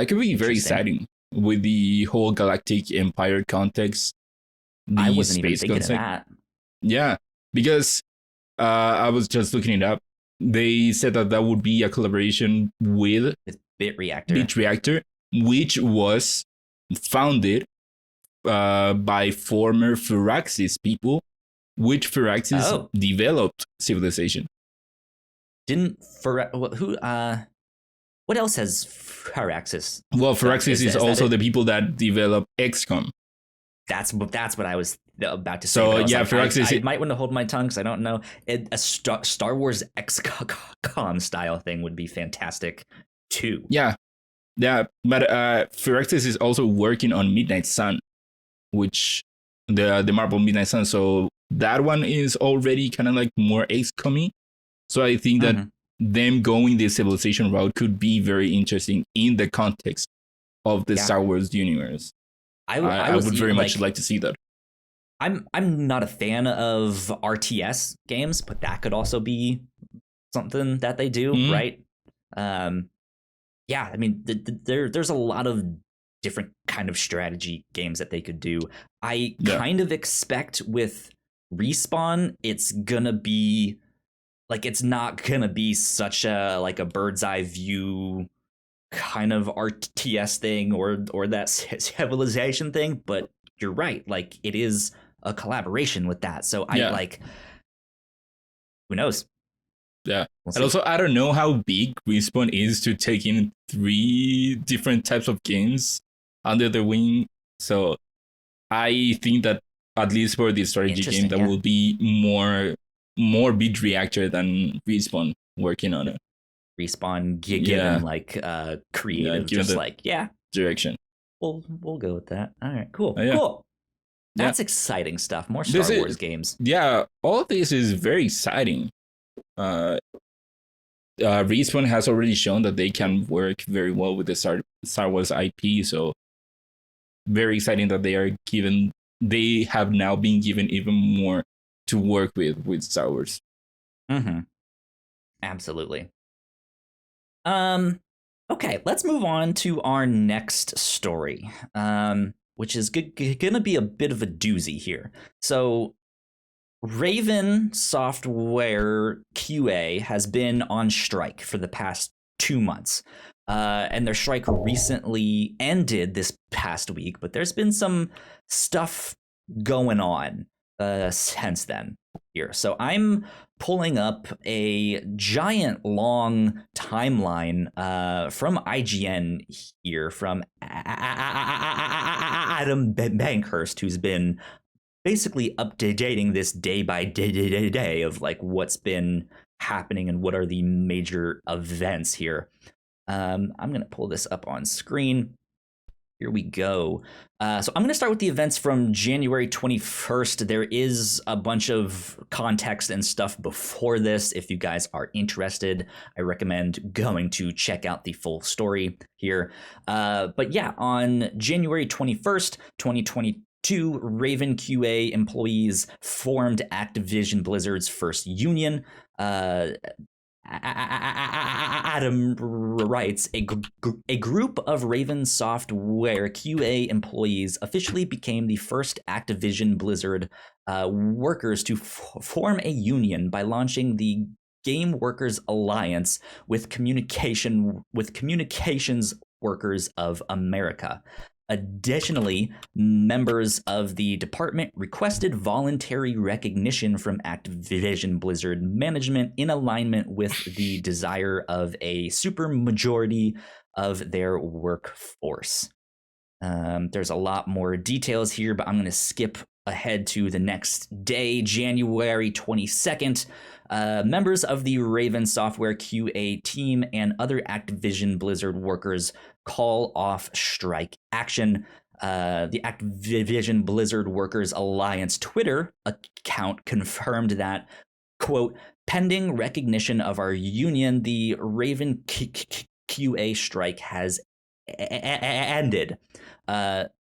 could be very exciting with the whole galactic empire context, I the wasn't even space thinking concept. of that. Yeah, because I was just looking it up. They said that would be a collaboration with Bit Reactor. Bit Reactor, which was founded by former Firaxis people, which Firaxis developed Civilization. Didn't what else has Firaxis? Well, Firaxis is also the people that develop XCOM. That's what I was about to say. So yeah, like, Firaxis. I might want to hold my tongue because I don't know. A Star Wars XCOM style thing would be fantastic too. Yeah, but Firaxis is also working on Midnight Sun, which the Marvel Midnight Sun. So that one is already kind of like more XCOM-y. So I think that them going the Civilization route could be very interesting in the context of the Star Wars universe. I would very much like to see that. I'm not a fan of RTS games, but that could also be something that they do, right? Yeah, I mean, there's a lot of different kind of strategy games that they could do. I kind of expect with Respawn, it's gonna be like, it's not gonna be such a like a bird's eye view kind of RTS thing or that civilization thing, but you're right, like it is a collaboration with that. So I like, who knows? Yeah. And also, I don't know how big Respawn is to take in 3 different types of games under the wing. So I think that at least for the strategy game, that will be more Bit Reactor than Respawn working on it. Respawn given like creative, just like direction. We'll go with that. All right, cool, cool. That's exciting stuff. More Star Wars games. Yeah, all of this is very exciting. Respawn has already shown that they can work very well with the Star Wars IP, so very exciting that they have now been given even more to work with Star Wars. Absolutely. Okay, let's move on to our next story, which is gonna be a bit of a doozy here. So Raven Software QA has been on strike for the past 2 months. And their strike recently ended this past week, but there's been some stuff going on since then here. So I'm pulling up a giant long timeline from IGN here from Adam Bankhurst, who's been basically updating this day by day of like what's been happening and what are the major events here. I'm going to pull this up on screen. Here we go. So I'm going to start with the events from January 21st. There is a bunch of context and stuff before this. If you guys are interested, I recommend going to check out the full story here. But yeah, on January 21st, 2022, Raven QA employees formed Activision Blizzard's first union. Adam writes, a group of Raven Software QA employees officially became the first Activision Blizzard workers to form a union by launching the Game Workers Alliance with Communications Workers of America. Additionally, members of the department requested voluntary recognition from Activision Blizzard management in alignment with the desire of a supermajority of their workforce. There's a lot more details here, but I'm going to skip ahead to the next day, January 22nd. Members of the Raven Software QA team and other Activision Blizzard workers call off strike action. The Activision Blizzard Workers Alliance Twitter account confirmed that, quote, pending recognition of our union, the Raven QA strike has ended.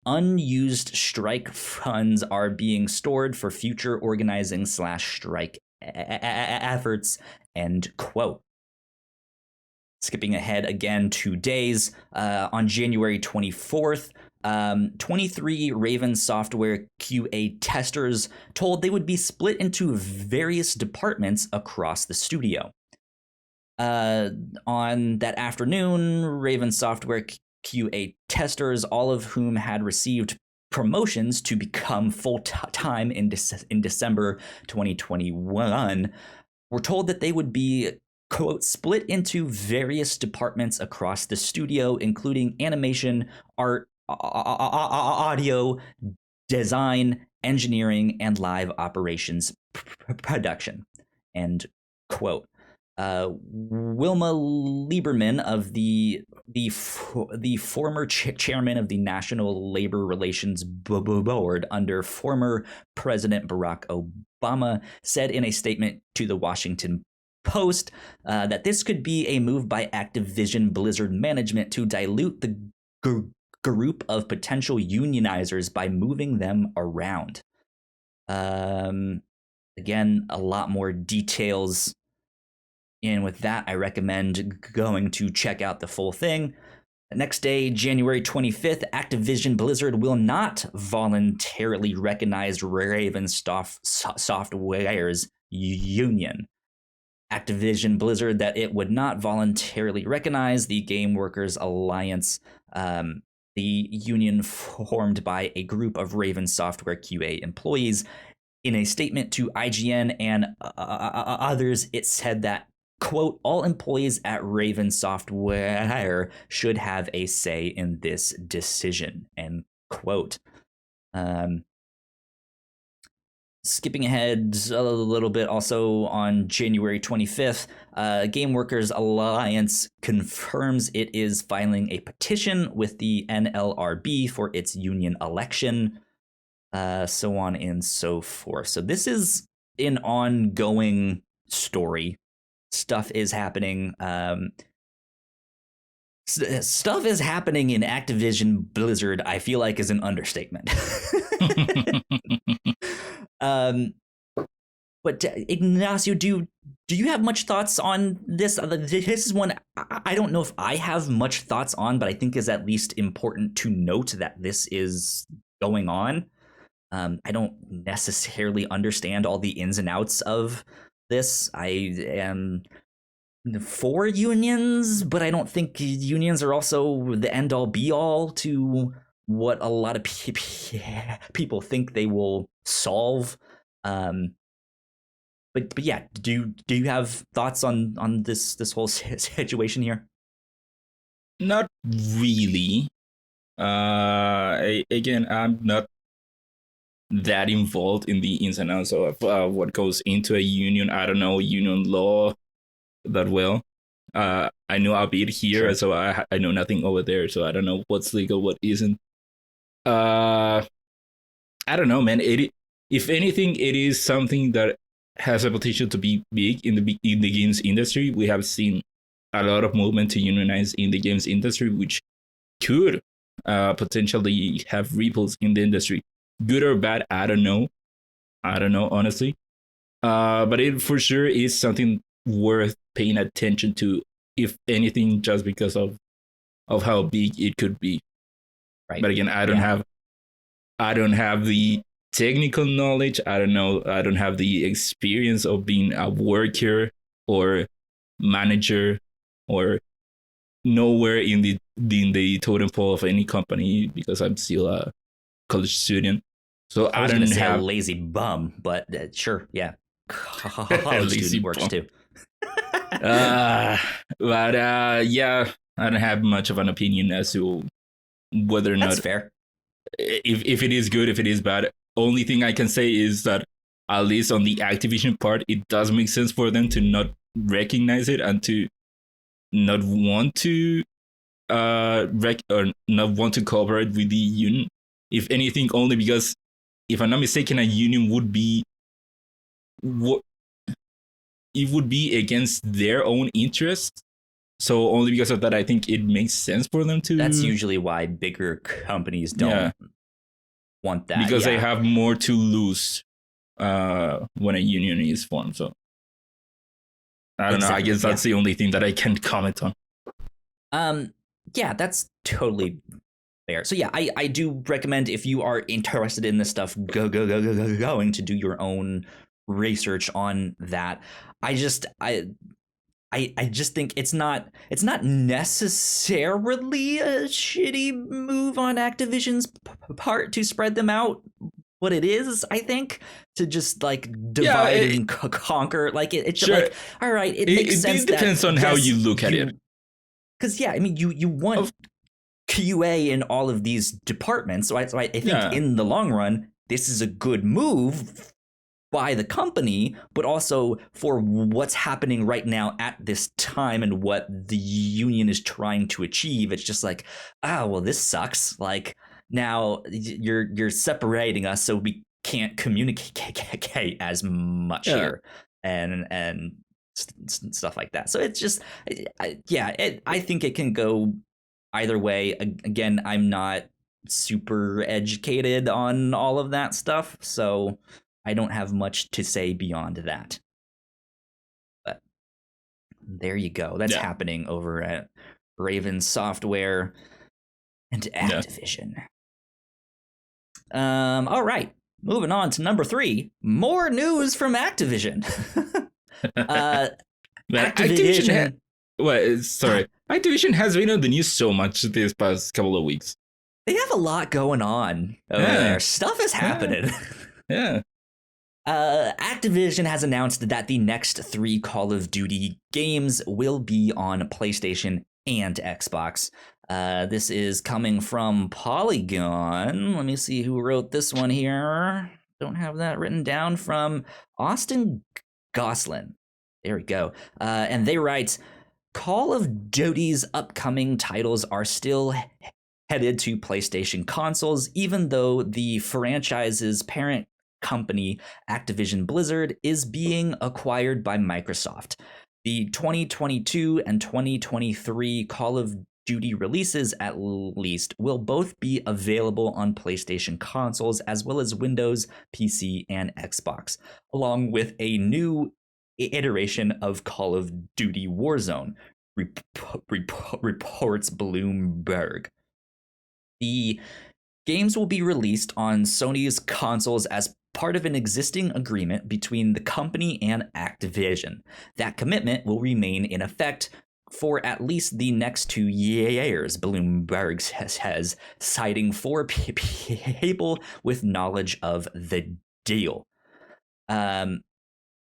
Unused strike funds are being stored for future organizing / strike efforts, end quote. Skipping ahead again 2 days, on January 24th, 23 Raven Software QA testers told they would be split into various departments across the studio. On that afternoon, Raven Software QA testers, all of whom had received promotions to become full-time in December 2021, were told that they would be, quote, split into various departments across the studio, including animation, art, audio, design, engineering, and live operations production, end quote. Wilma Lieberman of the former chairman of the National Labor Relations Board under former President Barack Obama, said in a statement to the Washington Post that this could be a move by Activision Blizzard management to dilute the group of potential unionizers by moving them around. Again, a lot more details. And with that, I recommend going to check out the full thing. The next day, January 25th, Activision Blizzard will not voluntarily recognize Raven Software's union. Activision Blizzard that it would not voluntarily recognize the Game Workers Alliance, the union formed by a group of Raven Software QA employees. In a statement to IGN and others, it said that, quote, all employees at Raven Software should have a say in this decision, end quote. Skipping ahead a little bit, also on January 25th, Game Workers Alliance confirms it is filing a petition with the NLRB for its union election, so on and so forth. So this is an ongoing story. Stuff is happening. Stuff is happening in Activision Blizzard, I feel like, is an understatement. But Ignacio, do you have much thoughts on this? This is one I don't know if I have much thoughts on, but I think is at least important to note that this is going on. I don't necessarily understand all the ins and outs of this. I am for unions, but I don't think unions are also the end all be all to what a lot of people think they will solve. But yeah, do you have thoughts on this whole situation here? Not really. Again, I'm not that involved in the ins and outs of what goes into a union. I don't know union law that well. I know a bit here, sure. So I know nothing over there. So I don't know what's legal, what isn't. I don't know, man. If anything, it is something that has a potential to be big in the games industry. We have seen a lot of movement to unionize in the games industry, which could potentially have ripples in the industry. Good or bad, I don't know, honestly. But it for sure is something worth paying attention to, if anything, just because of how big it could be. Right. But again, I don't have the technical knowledge. I don't have the experience of being a worker or manager or nowhere in the totem pole of any company, because I'm still a college student. So I was going to say a lazy bum, but sure, yeah. College student works too. But yeah, I don't have much of an opinion as to whether or not. That's fair. If it is good, if it is bad. Only thing I can say is that at least on the Activision part, it does make sense for them to not recognize it and to not want to or not want to cooperate with the union. If anything, only because, if I'm not mistaken, a union would be against their own interests. So only because of that, I think it makes sense for them to. That's usually why bigger companies don't want that. Because they have more to lose when a union is formed. So I don't know. I guess that's the only thing that I can comment on. Yeah, that's totally fair. So yeah, I do recommend, if you are interested in this stuff, going to do your own research on that. I just think it's not necessarily a shitty move on Activision's part to spread them out. What it is, I think, to just like divide and conquer. Like it's sure. Like, all right, it makes sense. It depends on how you look at it. Because I mean, you want QA in all of these departments, so I think in the long run, this is a good move by the company, but also for what's happening right now at this time and what the union is trying to achieve. It's just like, well, this sucks. Like, now you're separating us, so we can't communicate as much here, and stuff like that. So it's just, I think it can go either way. Again, I'm not super educated on all of that stuff, so I don't have much to say beyond that. But there you go. That's happening over at Raven Software and Activision. All right, moving on to number 3. More news from Activision. Activision has been on the news so much this past couple of weeks. They have a lot going on over there. Stuff is happening. Yeah. Activision has announced that the next 3 Call of Duty games will be on PlayStation and Xbox. This is coming from Polygon. Let me see who wrote this one here. Don't have that written down. From Austin Goslin. There we go. And they write, Call of Duty's upcoming titles are still headed to PlayStation consoles, even though the franchise's parent company, Activision Blizzard, is being acquired by Microsoft. The 2022 and 2023 Call of Duty releases, at least, will both be available on PlayStation consoles as well as Windows, PC, and Xbox, along with a new iteration of Call of Duty Warzone, reports Bloomberg. The games will be released on Sony's consoles as part of an existing agreement between the company and Activision. That commitment will remain in effect for at least the next 2 years, Bloomberg says, citing 4 people with knowledge of the deal.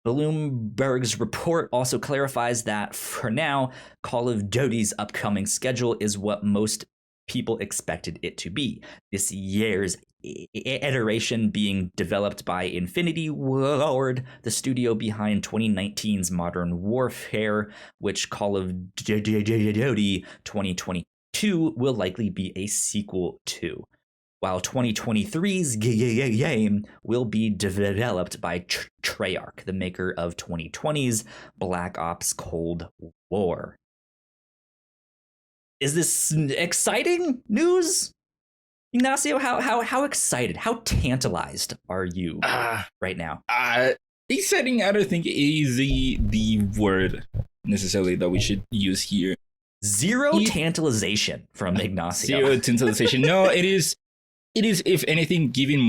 Bloomberg's report also clarifies that for now, Call of Duty's upcoming schedule is what most people expected it to be. This year's iteration being developed by Infinity Ward, the studio behind 2019's Modern Warfare, which Call of Duty 2022 will likely be a sequel to, while 2023's game will be developed by Treyarch, the maker of 2020's Black Ops Cold War. Is this exciting news? Ignacio, how excited, how tantalized are you right now? Exciting, I don't think is the word necessarily that we should use here. Zero tantalization from Ignacio. Zero tantalization. No, it is, if anything, giving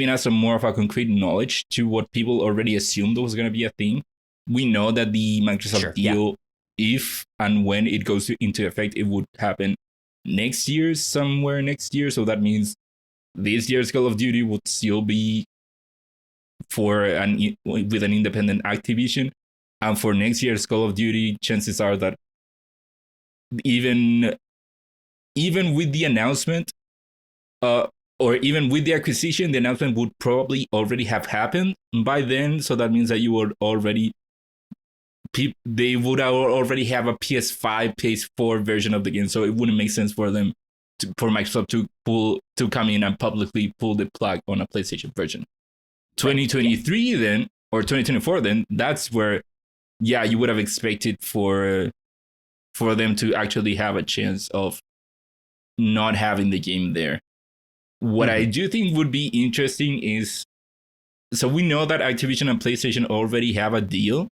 us a more of a concrete knowledge to what people already assumed was going to be a thing. We know that the Microsoft deal, if and when it goes into effect, it would happen somewhere next year. So that means this year's Call of Duty would still be with an independent Activision, and for next year's Call of Duty, chances are that even with the announcement, or even with the acquisition, the announcement would probably already have happened by then. So that means that they would already have a PS5, PS4 version of the game, so it wouldn't make sense for Microsoft to come in and publicly pull the plug on a PlayStation version. 2023 then, or 2024 then, that's where, you would have expected for them to actually have a chance of not having the game there. What I do think would be interesting is, so we know that Activision and PlayStation already have a deal.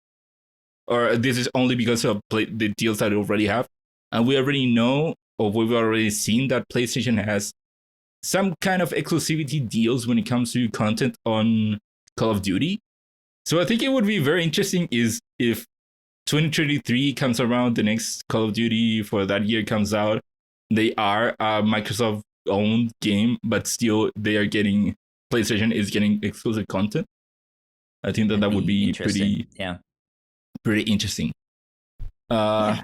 or this is only because of the deals that they already have. And we already know, or we've already seen, that PlayStation has some kind of exclusivity deals when it comes to content on Call of Duty. So I think it would be very interesting is if 2023 comes around, the next Call of Duty for that year comes out, they are a Microsoft owned game, but still PlayStation is getting exclusive content. I think that would be pretty interesting. Yeah.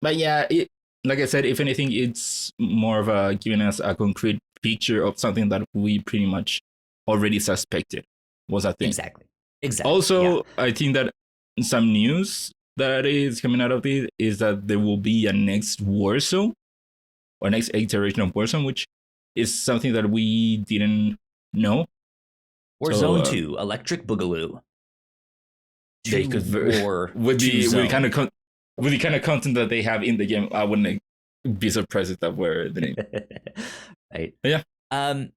But yeah, like I said, if anything, it's more of a giving us a concrete picture of something that we pretty much already suspected was a thing. Exactly. Also, I think that some news that is coming out of it is that there will be a next Warzone, or next iteration of Warzone, which is something that we didn't know. Warzone 2, Electric Boogaloo. They could with the kind of content that they have in the game, I wouldn't be surprised if that were the name. Right. Yeah. I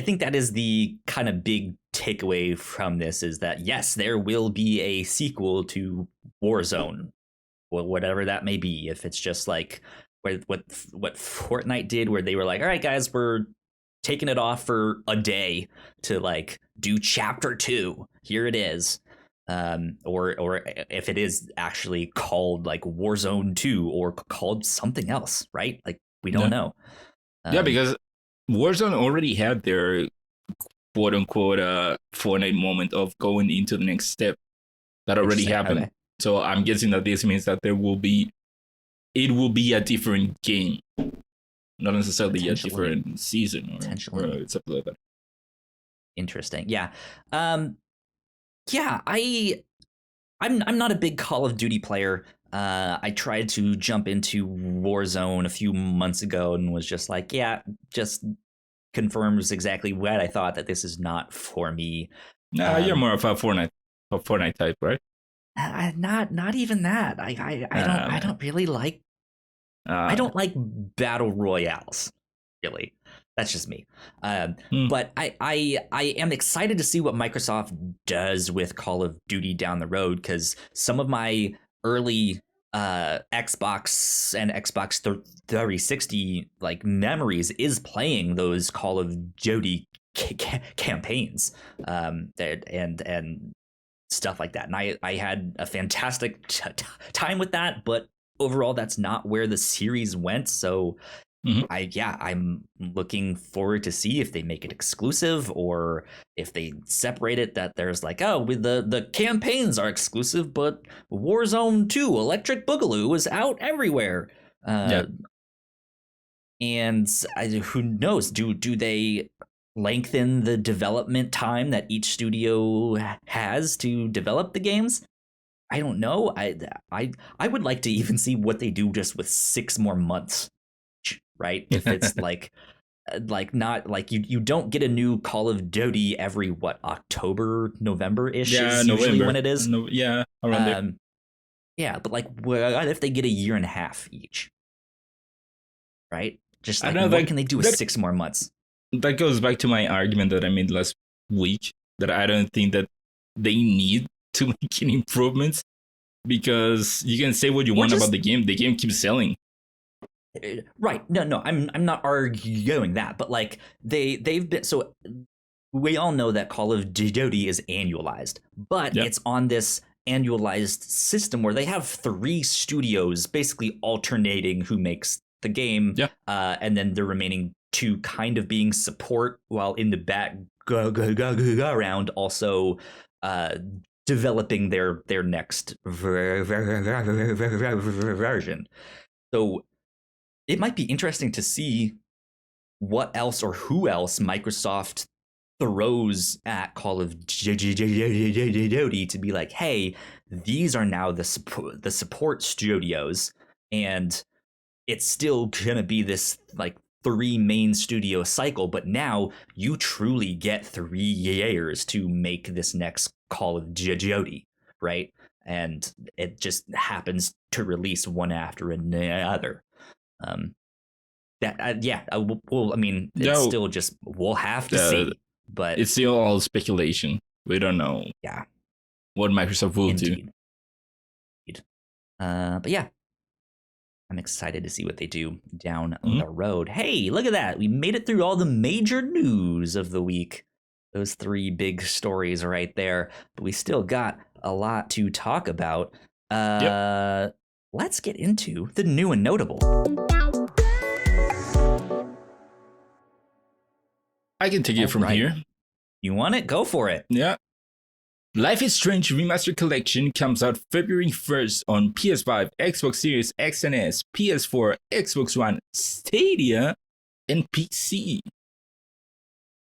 think that is the kind of big takeaway from this, is that yes, there will be a sequel to Warzone, whatever that may be. If it's just like what Fortnite did, where they were like, all right, guys, we're taking it off for a day to like do chapter 2. Here it is. Or if it is actually called like Warzone 2 or called something else, right? Like we don't know. Because Warzone already had their quote unquote Fortnite moment of going into the next step. That already happened. Okay. So I'm guessing that this means that it will be a different game, not necessarily a different season or something like that. Interesting. Yeah. I'm not a big Call of Duty player. I tried to jump into Warzone a few months ago and was just like, just confirms exactly what I thought, that this is not for me. You're more of a Fortnite type, right? Not even that. I don't really like. I don't like battle royales, really. That's just me. But I am excited to see what Microsoft does with Call of Duty down the road, because some of my early Xbox and Xbox 360 like memories is playing those Call of Duty campaigns and stuff like that. And I had a fantastic time with that, but overall that's not where the series went. So I'm looking forward to see if they make it exclusive, or if they separate it, that there's like, the campaigns are exclusive, but Warzone 2 Electric Boogaloo is out everywhere. And who knows, do they lengthen the development time that each studio has to develop the games? I don't know. I would like to even see what they do just with 6 more months. Right? If it's like not like you don't get a new Call of Duty every October, November-ish is usually when it is. Around there. Yeah, but like what if they get a year and a half each? Right? Just like what can they do with 6 more months? That goes back to my argument that I made last week, that I don't think that they need to make any improvements, because you can say what you want about the game keeps selling. Right. No, I'm not arguing that, but like they've been, so we all know that Call of Duty is annualized, but it's on this annualized system where they have 3 studios basically alternating who makes the game, and then the remaining 2 kind of being support, while in the background also developing their next version. So it might be interesting to see what else or who else Microsoft throws at Call of Duty to be like, hey, these are now the support studios, and it's still gonna be this like 3 main studio cycle, but now you truly get 3 years to make this next Call of Duty, right? And it just happens to release one after another. It's still just, we'll have to see, but it's still all speculation. We don't know what Microsoft will do. But yeah, I'm excited to see what they do down the road. Hey, look at that. We made it through all the major news of the week. Those 3 big stories right there. But we still got a lot to talk about. Let's get into the new and notable. I can take it from here. You want it? Go for it. Yeah. Life is Strange Remastered Collection comes out February 1st on PS5, Xbox Series X and S, PS4, Xbox One, Stadia, and PC.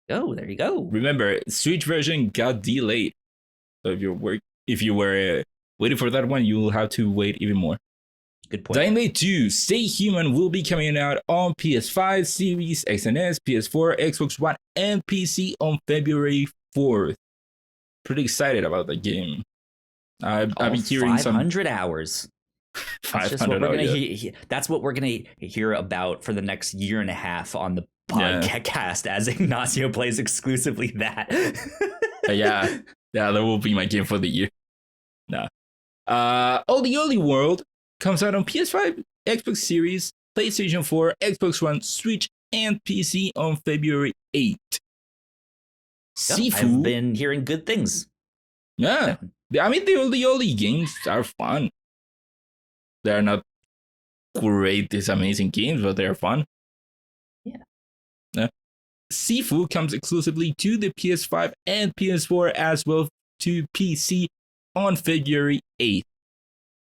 Oh, there you go. Remember, Switch version got delayed. So if you were waiting for that one, you will have to wait even more. Good point. Dying Light 2 Stay Human will be coming out on PS5, Series X and S, PS4, Xbox One, and PC on February 4th. Pretty excited about the game. I've been hearing 500 hours. 500 hours. That's what we're gonna hear about for the next year and a half on the podcast as Ignacio plays exclusively that. yeah, that will be my game for the year. Nah. Oh, the Only World comes out on PS5, Xbox Series, PlayStation 4, Xbox One, Switch, and PC on February 8th. Sifu. I've been hearing good things. Yeah. I mean, the Oli games are fun. They're not great, these amazing games, but they're fun. Yeah. Sifu comes exclusively to the PS5 and PS4 as well to PC on February 8th.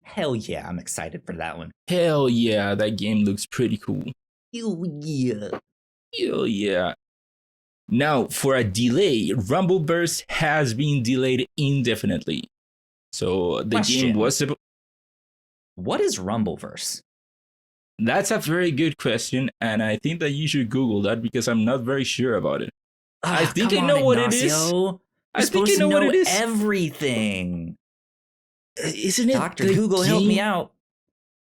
Hell yeah, I'm excited for that one. Hell yeah, that game looks pretty cool. Hell yeah. Hell yeah. Now, for a delay, Rumbleverse has been delayed indefinitely. So the game was supposed... What is Rumbleverse? That's a very good question, and I think that you should Google that because I'm not very sure about it. I think I know what it is. I think I know what it is. Everything. Isn't it Dr. Google, help me out.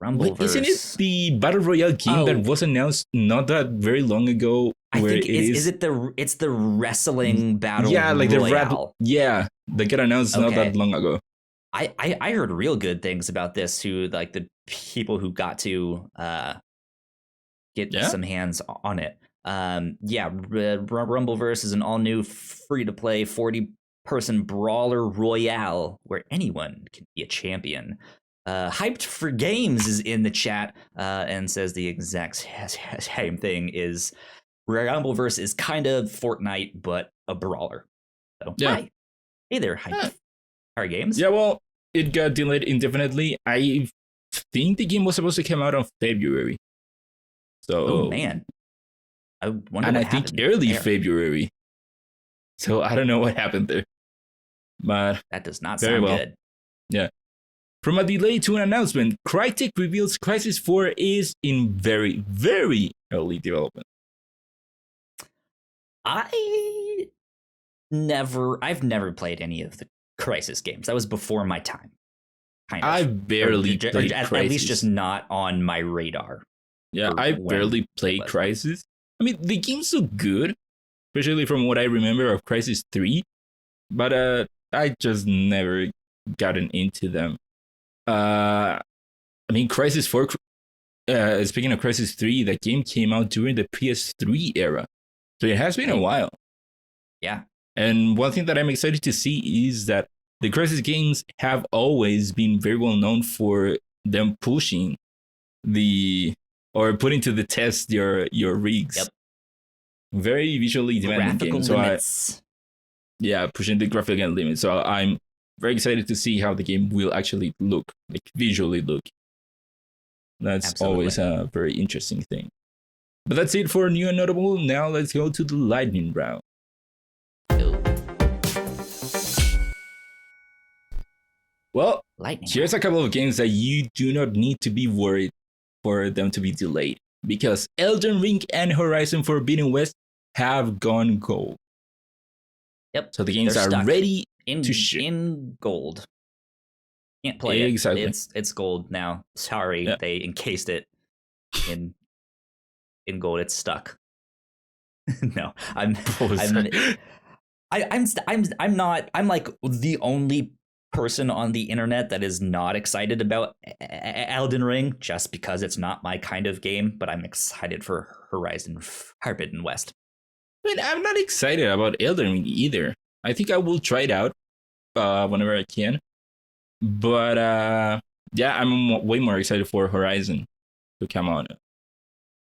Rumbleverse. Isn't it the Battle Royale game that was announced not that very long ago? I think it's the wrestling battle royale. They got announced not that long ago. I heard real good things about this too, like the people who got to get some hands on it. Rumbleverse is an all new free to play 40-person brawler royale where anyone can be a champion. Hyped for Games is in the chat and says the exact same thing. Is Rumbleverse is kind of Fortnite but a brawler. So hi. Hey there, Hyped for Games. Yeah, well, it got delayed indefinitely. I think the game was supposed to come out on February. So man, I wonder. And I think early February. So I don't know what happened there, but that does not sound good. Yeah. From a delay to an announcement, Crytek reveals Crysis 4 is in very, very early development. I've never played any of the Crysis games. That was before my time. Kind of. I barely played Crysis. At least just not on my radar. Yeah, I barely played Crysis. I mean, the games look good, especially from what I remember of Crysis 3, but I just never gotten into them. I mean, Crysis 4, speaking of Crysis 3, that game came out during the PS3 era. So it has been a while. Yeah. And one thing that I'm excited to see is that the Crysis games have always been very well known for them pushing or putting to the test your rigs. Yep. Very visually demanding games. Limits. Pushing the graphical limits. So I'm very excited to see how the game will actually look, like visually look. That's always a very interesting thing. But that's it for new and notable. Now let's go to the lightning round. Well, here's a couple of games that you do not need to be worried for them to be delayed, because Elden Ring and Horizon Forbidden West have gone gold. Yep. So the games are ready to ship. In gold. Can't play it. Exactly. It's gold now. Sorry, they encased it in gold. It's stuck. No, I'm like the only person on the internet that is not excited about Elden Ring just because it's not my kind of game, but I'm excited for Horizon Forbidden West. I mean, I'm not excited about Elden Ring either. I think I will try it out whenever I can. But yeah, I'm way more excited for Horizon to come out.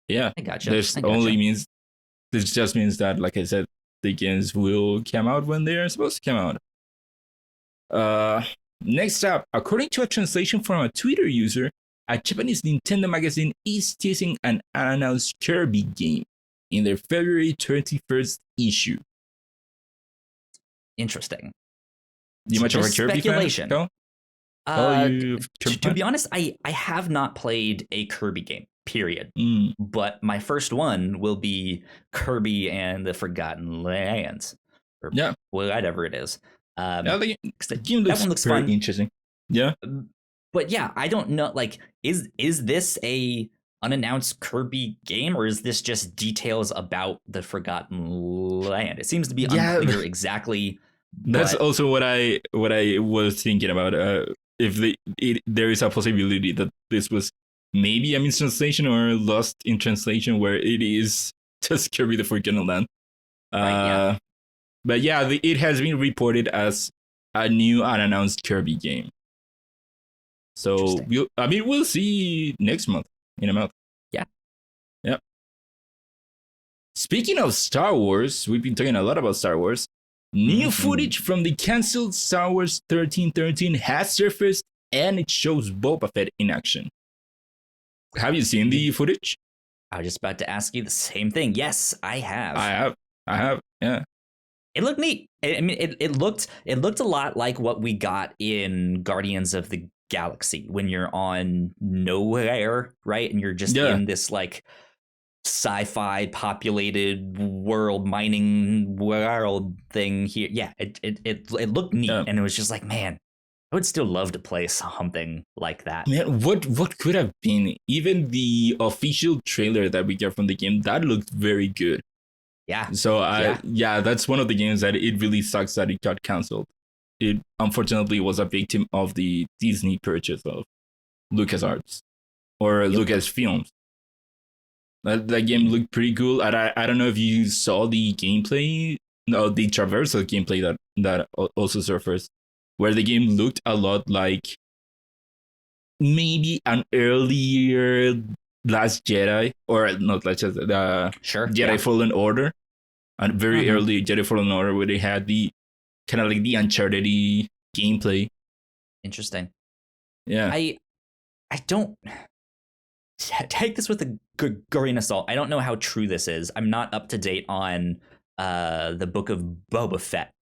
Yeah, I gotcha. This just means that, like I said, the games will come out when they are supposed to come out. Next up, according to a translation from a Twitter user, a Japanese Nintendo magazine is teasing an unannounced Kirby game in their February 21st issue. Interesting. You much of a Kirby speculation. fan? To be honest, I have not played a Kirby game, period. But my first one will be Kirby and the Forgotten Lands. Or whatever it is. The game looks very fun. Interesting. Yeah. But yeah, I don't know. Like, is this a unannounced Kirby game, or is this just details about the Forgotten Land? It seems to be unclear exactly. That's also what I was thinking about. If there is a possibility that this was maybe a mistranslation or lost in translation, where it is just Kirby the Forgotten Land. But yeah, it has been reported as a new unannounced Kirby game. So we'll see next month, in a month. Yeah. Yep. Speaking of Star Wars, we've been talking a lot about Star Wars. New footage from the cancelled Star Wars 1313 has surfaced, and it shows Boba Fett in action. Have you seen the footage? I was just about to ask you the same thing. Yes, I have. I have. Yeah. It looked neat. I mean, it looked a lot like what we got in Guardians of the Galaxy, when you're on nowhere, right? And you're just in this like sci-fi populated world, mining world thing here. Yeah, it looked neat, and it was just like, man, I would still love to play something like that. Man, what could have been? Even the official trailer that we get from the game, that looked very good. Yeah. So that's one of the games that it really sucks that it got canceled. It unfortunately was a victim of the Disney purchase of LucasArts or Lucasfilms. That game looked pretty cool. I don't know if you saw the gameplay, the traversal gameplay that also surfaced, where the game looked a lot like maybe an earlier Last Jedi, or not Last Jedi, Jedi Fallen Order, a very early Jedi Fallen Order, where they had the kind of like the Uncharted gameplay. Interesting. Yeah. I don't take this with a good grain of salt. I don't know how true this is. I'm not up to date on the Book of Boba Fett.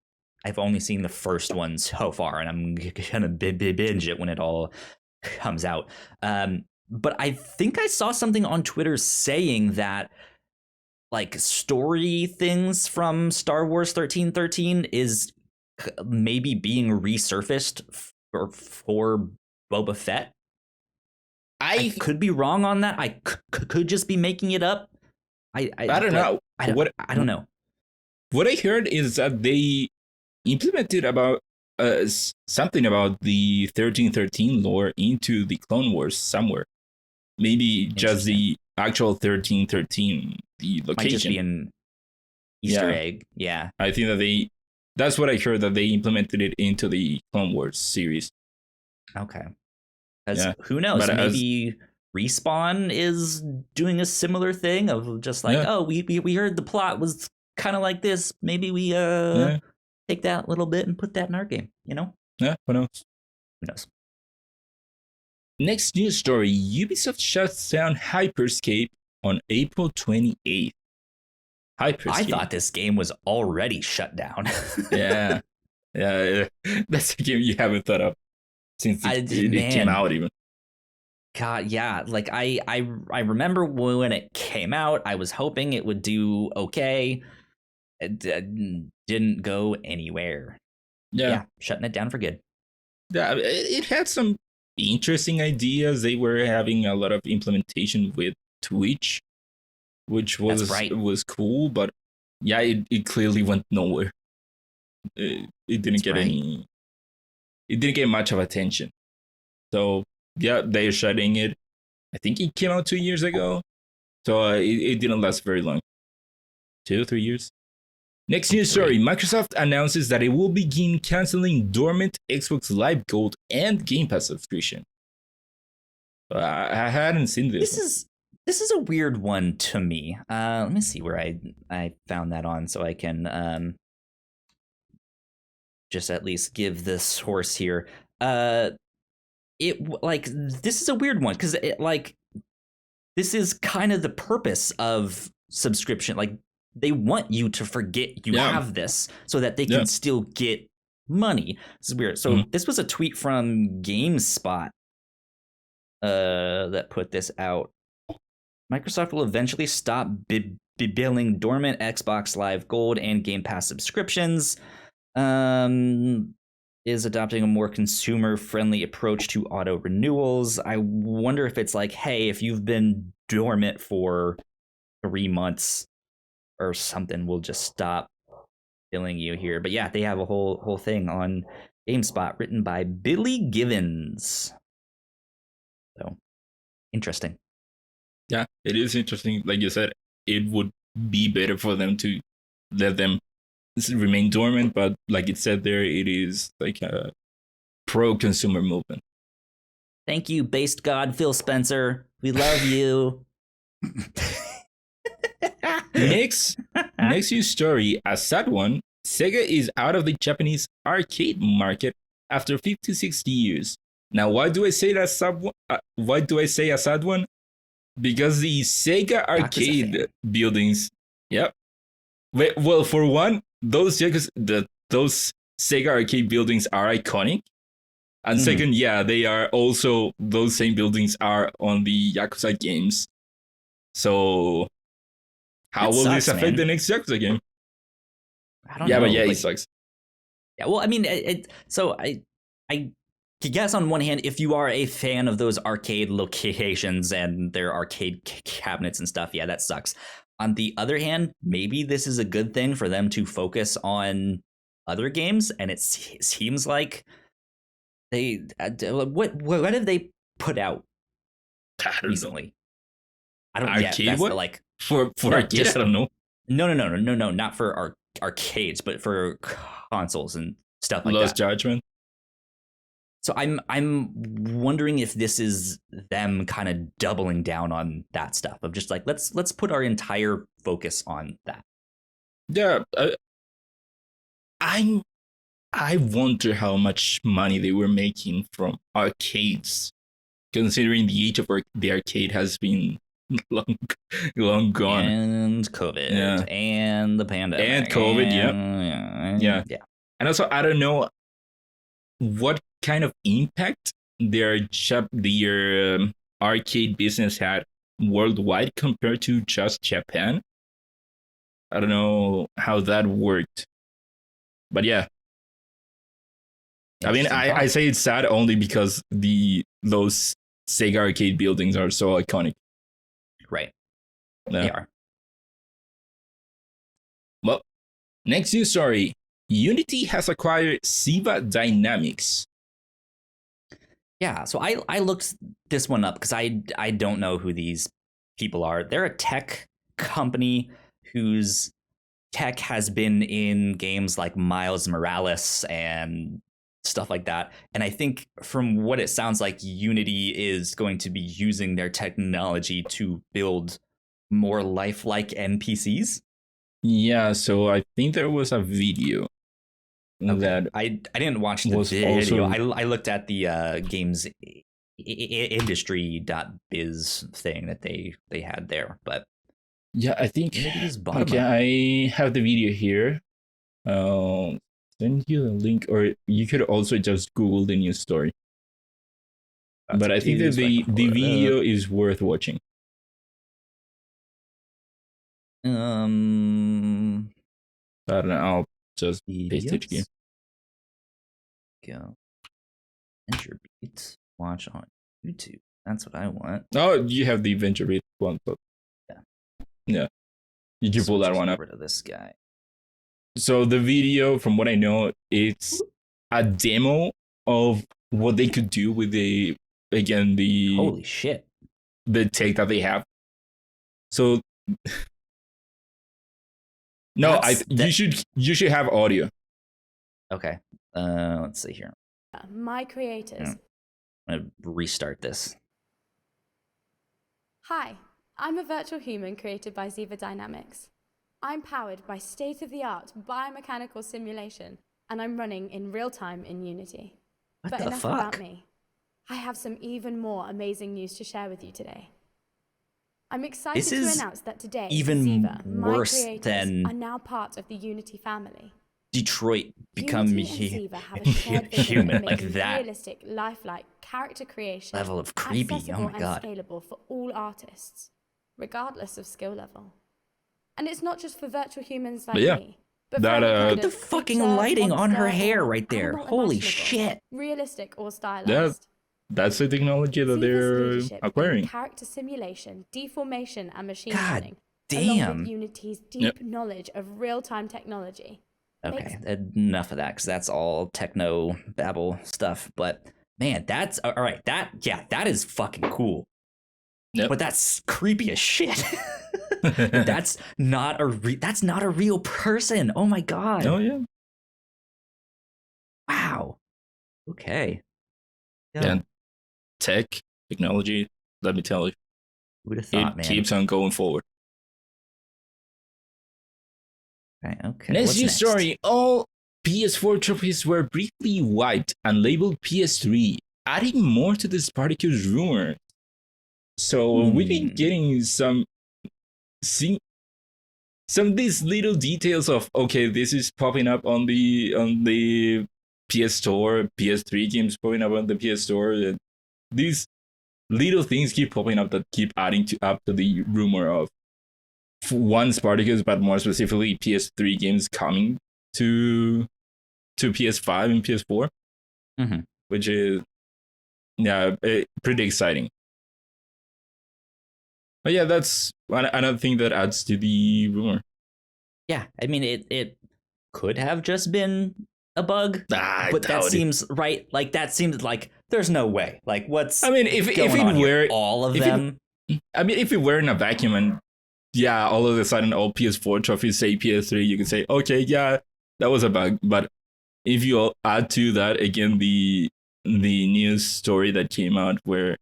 I've only seen the first one so far, and I'm gonna binge it when it all comes out. But I think I saw something on Twitter saying that like story things from Star Wars 1313 is maybe being resurfaced for Boba Fett. I could be wrong on that. I could just be making it up. I don't know. I don't know. What I heard is that they implemented about something about the 1313 lore into the Clone Wars somewhere. Maybe just the actual 1313, the location. Might just be an Easter egg. Yeah. I think that that's what I heard, that they implemented it into the Clone Wars series. Okay. Who knows? But maybe Respawn is doing a similar thing of just like, we heard the plot was kind of like this. Maybe we take that little bit and put that in our game, you know? Yeah, who knows? Who knows? Next news story, Ubisoft shuts down Hyperscape on April 28th. Hyperscape. I thought this game was already shut down. Yeah. That's a game you haven't thought of since it came out even. God, yeah. Like I remember when it came out, I was hoping it would do okay. It didn't go anywhere. Yeah, shutting it down for good. Yeah, it had some interesting ideas. They were having a lot of implementation with Twitch, which was cool, but yeah, it clearly went nowhere. It didn't get any it didn't get much of attention. So yeah, they're shutting it. I think it came out 2 years ago, so it didn't last very long. 2-3 years. Next news story: Microsoft announces that it will begin canceling dormant Xbox Live Gold and Game Pass subscription. I hadn't seen this. This is a weird one to me. Let me see where I found that on, so I can just at least give the source here. This is a weird one because this is kind of the purpose of subscription. Like, they want you to forget you have this so that they can still get money. This is weird. So this was a tweet from GameSpot that put this out. Microsoft will eventually stop billing dormant Xbox Live Gold and Game Pass subscriptions. Is adopting a more consumer-friendly approach to auto renewals. I wonder if it's like, hey, if you've been dormant for 3 months or something, we'll just stop billing you here. But yeah, they have a whole thing on GameSpot written by Billy Givens. So interesting. Yeah, it is interesting. Like you said, it would be better for them to let them remain dormant, but like it said there, it is like a pro-consumer movement. Thank you, based god Phil Spencer. We love you. Next news story, a sad one. Sega is out of the Japanese arcade market after 56 years. Now, why do I say that sad one? Why do I say a sad one? Because the Sega arcade buildings, well, for one, those Sega arcade buildings are iconic. And second, they are also, those same buildings are on the Yakuza games. So how will this affect the next Yakuza game? I don't know. But it sucks. Yeah, well, I mean, I guess on one hand, if you are a fan of those arcade locations and their arcade cabinets and stuff, yeah, that sucks. On the other hand, maybe this is a good thing for them to focus on other games, and it seems like they what have they put out recently? I don't know. Arcade what? Like for arcade, I don't know. No, not for arcades, but for consoles and stuff like Lost that. Judgment. So I'm wondering if this is them kind of doubling down on that stuff of just like let's put our entire focus on that. Yeah, I wonder how much money they were making from arcades, considering the age of the arcade has been long gone. And COVID, and the pandemic, and COVID, yeah. And also, I don't know what kind of impact their arcade business had worldwide compared to just Japan. I don't know how that worked, but yeah. I mean, I say it's sad only because those Sega arcade buildings are so iconic. Right. Yeah. They are. Well, next news story. Unity has acquired Siva Dynamics. Yeah, so I looked this one up because I don't know who these people are. They're a tech company whose tech has been in games like Miles Morales and stuff like that. And I think from what it sounds like, Unity is going to be using their technology to build more lifelike NPCs. Yeah, so I think there was a video that I didn't watch the video. Also, I looked at the games industry.biz thing that they had there, but yeah, I think I have the video here. Send you the link, or you could also just Google the news story. But I think that the video is worth watching. I don't know. I'll just paste it here. Go. Venture Beat. Watch on YouTube. That's what I want. Oh, you have the Venture Beat one. But yeah. You can pull that one up. Over to this guy. So the video, from what I know, it's a demo of what they could do with the Holy shit. the tech that they have. So no, you should have audio. Okay. Let's see here. My creators. I'm gonna restart this. Hi, I'm a virtual human created by Siva Dynamics. I'm powered by state-of-the-art biomechanical simulation, and I'm running in real time in Unity. What But the enough fuck? about me. I have some even more amazing news to share with you today. I'm excited This to is announce that today, even Siva, my worse creators, than are now part of the Unity family. Detroit become Unity and Siva have a shared vision human of like making that realistic, lifelike character creation level of creepy. Oh accessible my god. and scalable for all artists, regardless of skill level. And it's not just for virtual humans like me, but that, for any kind Look at the of fucking creature, lighting on her monster, hair or right there. animal Holy imaginable, shit. realistic or stylized. That's the technology that Siva's they're leadership in acquiring. character simulation, deformation, and machine God learning, along damn. with Unity's deep knowledge of real-time technology. Okay, enough of that because that's all techno babble stuff. But man, that's all right. That is fucking cool. Yep. But that's creepy as shit. that's not a real person. Oh my god. Oh yeah. Wow. Okay. Yeah. Technology. Let me tell you, Who would have thought, it man? keeps on going forward. Okay. Next What's news story. All PS4 trophies were briefly wiped and labeled PS3, adding more to the Spartacus rumor. So we've been getting some of these little details of, okay, this is popping up on the PS Store, PS3 games popping up on the PS Store. And these little things keep popping up that keep adding up to the rumor of one Spartacus, but more specifically PS3 games coming to PS5 and PS4, which is pretty exciting. But yeah, that's another thing that adds to the rumor. Yeah, I mean it could have just been a bug, but that seems right. Like that seems like there's no way. Like what's I mean, if it were all of them. If it were in a vacuum and yeah, all of a sudden all PS4 trophies say PS3, you can say, okay, yeah, that was a bug. But if you add to that again the news story that came out where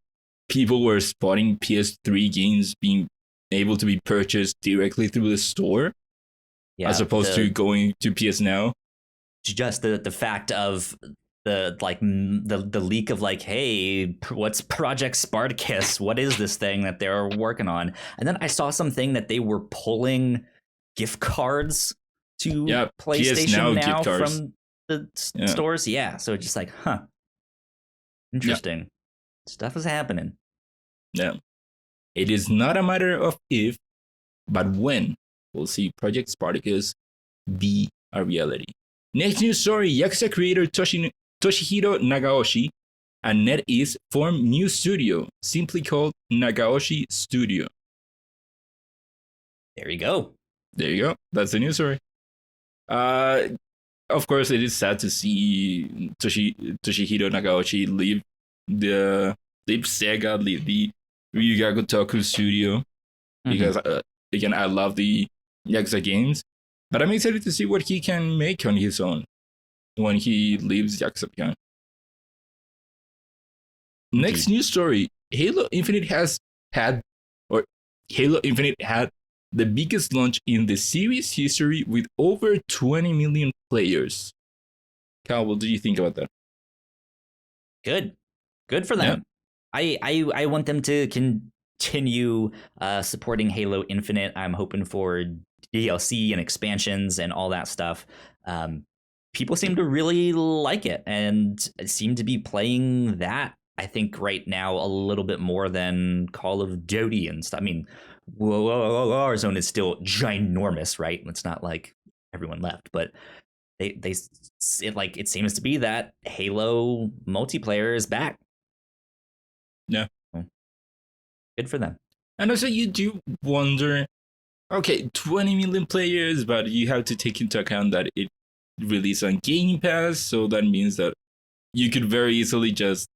people were spotting PS3 games being able to be purchased directly through the store, as opposed to going to PS Now. Just the fact of the leak of like, hey, what's Project Spartacus? What is this thing that they're working on? And then I saw something that they were pulling gift cards to PlayStation now from the stores. Yeah, so it's just like, interesting. Stuff is happening. Yeah, it is not a matter of if, but when we'll see Project Spartacus be a reality. Next news story: Yakuza creator Toshihiro Nagaoshi and NetEase form new studio, simply called Nagaoshi Studio. There you go. That's the news story. Of course, it is sad to see Toshihiro Nagaoshi leave Sega, leave the Ryuga Gotoku studio, because again, I love the Yakuza games, but I'm excited to see what he can make on his own when he leaves Yakuza behind. Next news story: Halo Infinite had the biggest launch in the series history with over 20 million players. Kyle, what do you think about that? Good for them. Yeah. I want them to continue supporting Halo Infinite. I'm hoping for DLC and expansions and all that stuff. People seem to really like it and seem to be playing that, I think, right now a little bit more than Call of Duty and stuff. I mean, Warzone is still ginormous, right? It's not like everyone left, but it seems to be that Halo multiplayer is back. Yeah. Good for them. And also you do wonder, okay, 20 million players, but you have to take into account that it released on Game Pass, so that means that you could very easily just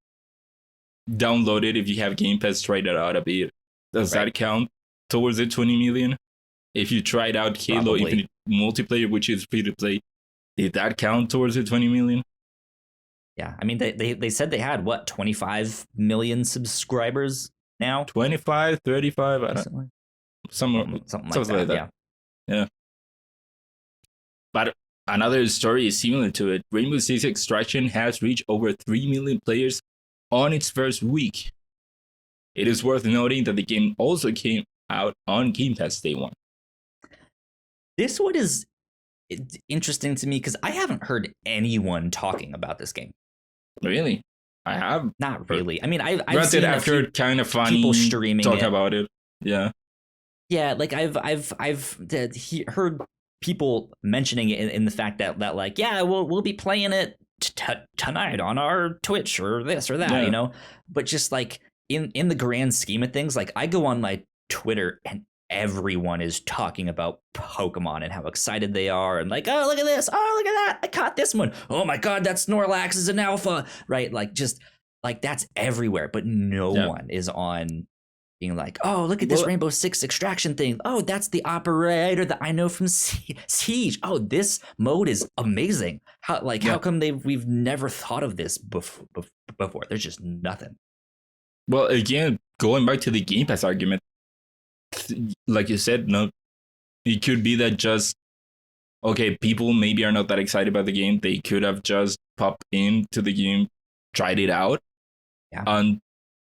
download it if you have Game Pass, try that out a bit. Does that count towards the 20 million? If you tried out Halo Probably. Infinite Multiplayer, which is free to play, did that count towards the 20 million? Yeah, I mean, they said they had, what, 25 million subscribers now? 25, 35, I don't know. Something like that. Yeah. But another story is similar to it. Rainbow Six Extraction has reached over 3 million players on its first week. It is worth noting that the game also came out on Game Pass day one. This one is interesting to me because I haven't heard anyone talking about this game. Really? I have. Not really. I mean, I've Granted, seen after kind of funny people streaming talk it. about it. Yeah. Yeah, like I've heard people mentioning it in the fact that like, yeah, we'll be playing it tonight on our Twitch or this or that, Yeah. you know. But just like in the grand scheme of things, like I go on my Twitter and everyone is talking about Pokemon and how excited they are and like, oh, look at this, oh, look at that, I caught this one, oh my god, that Snorlax is an alpha, right? Like just like that's everywhere, but no one is on being like, oh, look at this Rainbow Six Extraction thing, oh, that's the operator that I know from Siege, oh, this mode is amazing, how come we've never thought of this before? There's just nothing. Well, again, going back to the Game Pass argument, like you said, no, it could be that just, okay, people maybe are not that excited about the game. They could have just popped into the game, tried it out, and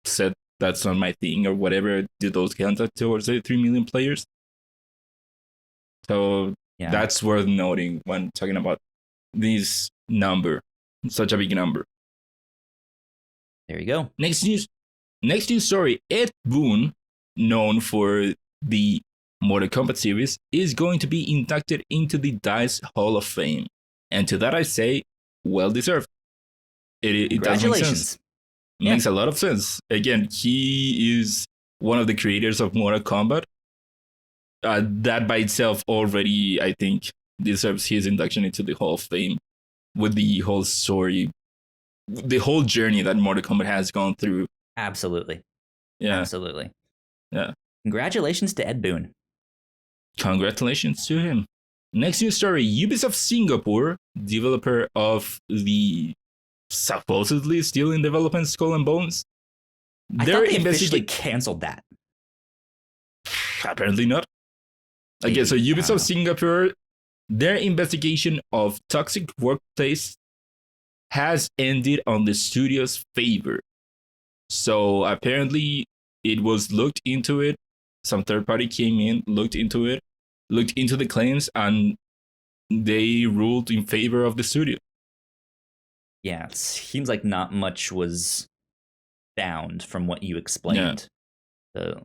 said, that's not my thing, or whatever. Do those count towards the 3 million players? So that's worth noting when talking about this number, such a big number. There you go. Next news story, Ed Boon, known for the Mortal Kombat series, is going to be inducted into the DICE Hall of Fame. And to that I say, well deserved. It does make sense. Makes a lot of sense. Again, he is one of the creators of Mortal Kombat. That by itself already, I think, deserves his induction into the Hall of Fame with the whole story, the whole journey that Mortal Kombat has gone through. Absolutely. Yeah. Absolutely. Yeah. Congratulations to Ed Boon. Congratulations to him. Next news story, Ubisoft Singapore, developer of the supposedly still in development Skull and Bones. I thought they officially canceled that. Apparently not. Okay, so Ubisoft Singapore, their investigation of toxic workplace has ended on the studio's favor. So apparently it was looked into it. Some third party came in, looked into it, looked into the claims, and they ruled in favor of the studio. Yeah, it seems like not much was found from what you explained. So,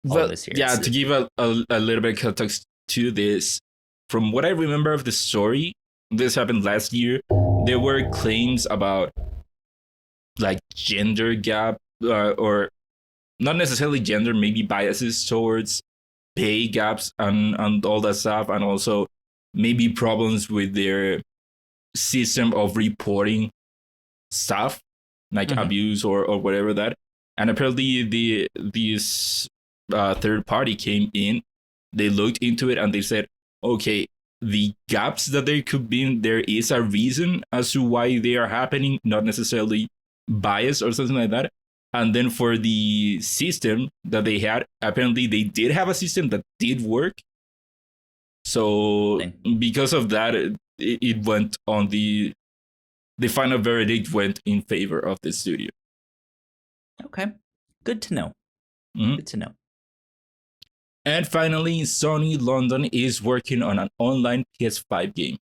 to give a little bit of context to this, from what I remember of the story, this happened last year. There were claims about like gender gap or not necessarily gender, maybe biases towards pay gaps and all that stuff, and also maybe problems with their system of reporting stuff like abuse or whatever that. And apparently this third party came in, they looked into it, and they said, okay, the gaps that there could be, there is a reason as to why they are happening, not necessarily bias or something like that. And then for the system that they had, apparently they did have a system that did work. So because of that, it went on the final verdict went in favor of the studio. Okay, good to know. Mm-hmm. Good to know. And finally, Sony London is working on an online PS5 game.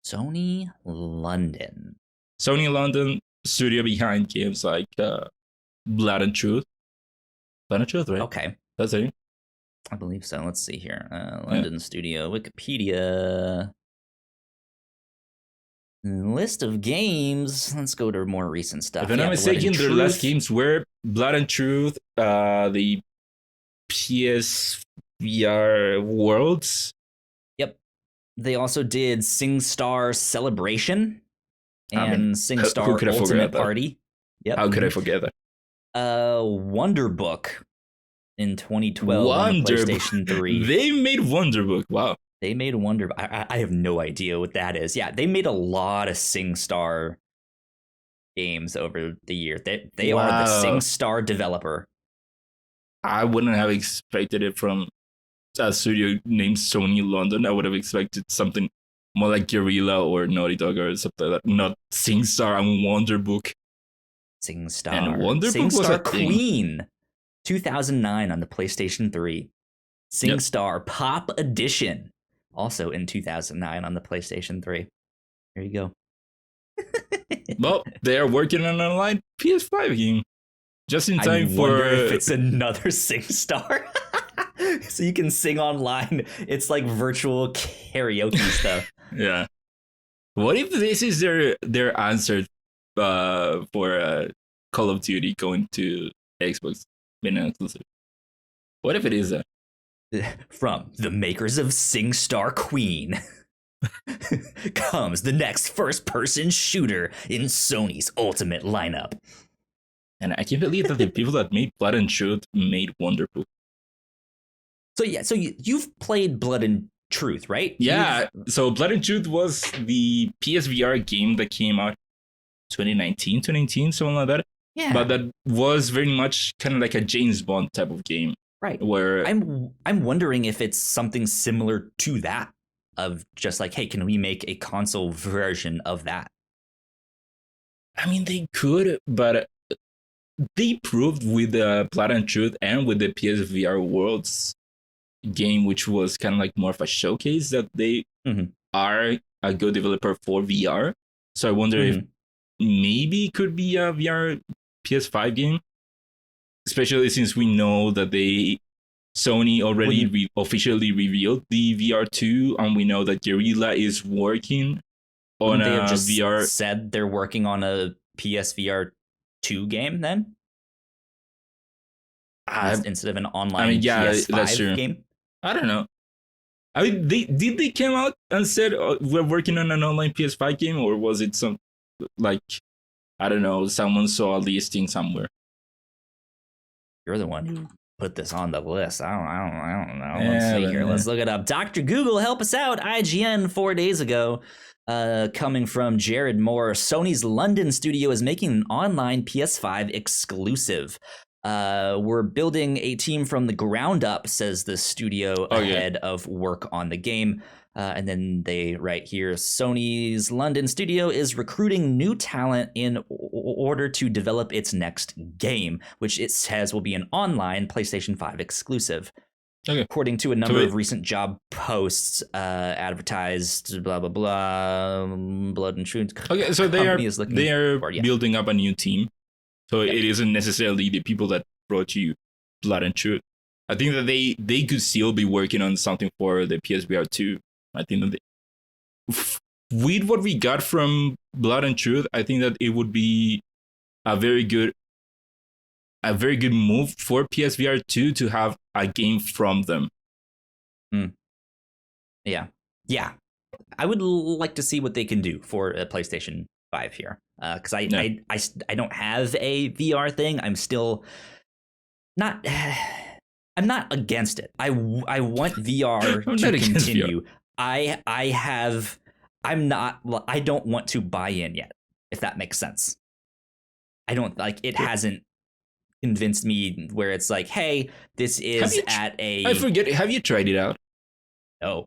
Sony London, studio behind games like Blood and Truth. Blood and Truth, right? Okay. That's it. I believe so. Let's see here. London studio, Wikipedia. List of games. Let's go to more recent stuff. If I'm not mistaken, their last games were Blood and Truth, the PSVR Worlds. Yep. They also did SingStar Celebration. I mean, and SingStar could I forget Ultimate that? Party. Yep. How could I forget that? Wonder Book in 2012 on the PlayStation 3. They made Wonderbook. Wow. They made Wonder. I have no idea what that is. Yeah, they made a lot of SingStar games over the year. They are the SingStar developer. I wouldn't have expected it from a studio named Sony London. I would have expected something more like Guerrilla or Naughty Dog or something like that. Not SingStar and Wonderbook. SingStar. And Wonderbook was SingStar a thing. Queen. 2009 on the PlayStation 3. SingStar Pop Edition. Also in 2009 on the PlayStation 3. There you go. Well, they are working on an online PS5 game. Just in time I wonder if it's another SingStar. So you can sing online. It's like virtual karaoke stuff. Yeah. What if this is their answer for Call of Duty going to Xbox being an exclusive? What if it is that? From the makers of SingStar Queen comes the next first-person shooter in Sony's Ultimate lineup. And I can't believe that the people that made Blood and Truth made Wonderbook. So yeah, so you've played Blood and Truth, right? Yeah, so Blood and Truth was the PSVR game that came out 2019, something like that. Yeah. But that was very much kind of like a James Bond type of game. Right. Where I'm wondering if it's something similar to that, of just like, hey, can we make a console version of that? I mean, they could, but they proved with the Blood and Truth and with the PSVR Worlds game, which was kind of like more of a showcase, that they are a good developer for VR. So I wonder if maybe it could be a VR PS5 game, especially since we know that Sony already officially revealed the VR2, and we know that Guerrilla is working on they a have just VR. Said they're working on a PSVR 2 game then, instead of an online PS5 that's true. game. I don't know. I mean, they came out and said we're working on an online PS5 game, or was it some like, I don't know, someone saw a listing somewhere? You're the one who put this on the list. I don't know. Let's see here. Let's look it up. Dr. Google, help us out. IGN 4 days ago. Coming from Jared Moore, Sony's London studio is making an online PS5 exclusive. We're building a team from the ground up, says the studio ahead of work on the game. And then they write here, Sony's London studio is recruiting new talent in order to develop its next game, which it says will be an online PlayStation 5 exclusive. Okay. According to a number of recent job posts, advertised, blah, blah, blah, Blood and Truth. Okay, so they are building up a new team. So it isn't necessarily the people that brought you Blood and Truth. I think that they could still be working on something for the PSVR 2. I think that with what we got from Blood and Truth, I think that it would be a very good move for PSVR 2 to have a game from them. Yeah. I would like to see what they can do for a PlayStation 5 here, because I don't have a VR thing. I'm still not. I'm not against it. I want VR to continue. VR. I don't want to buy in yet, if that makes sense. I don't like it. Hasn't convinced me where it's like, hey, this is I forget. Have you tried it out? No.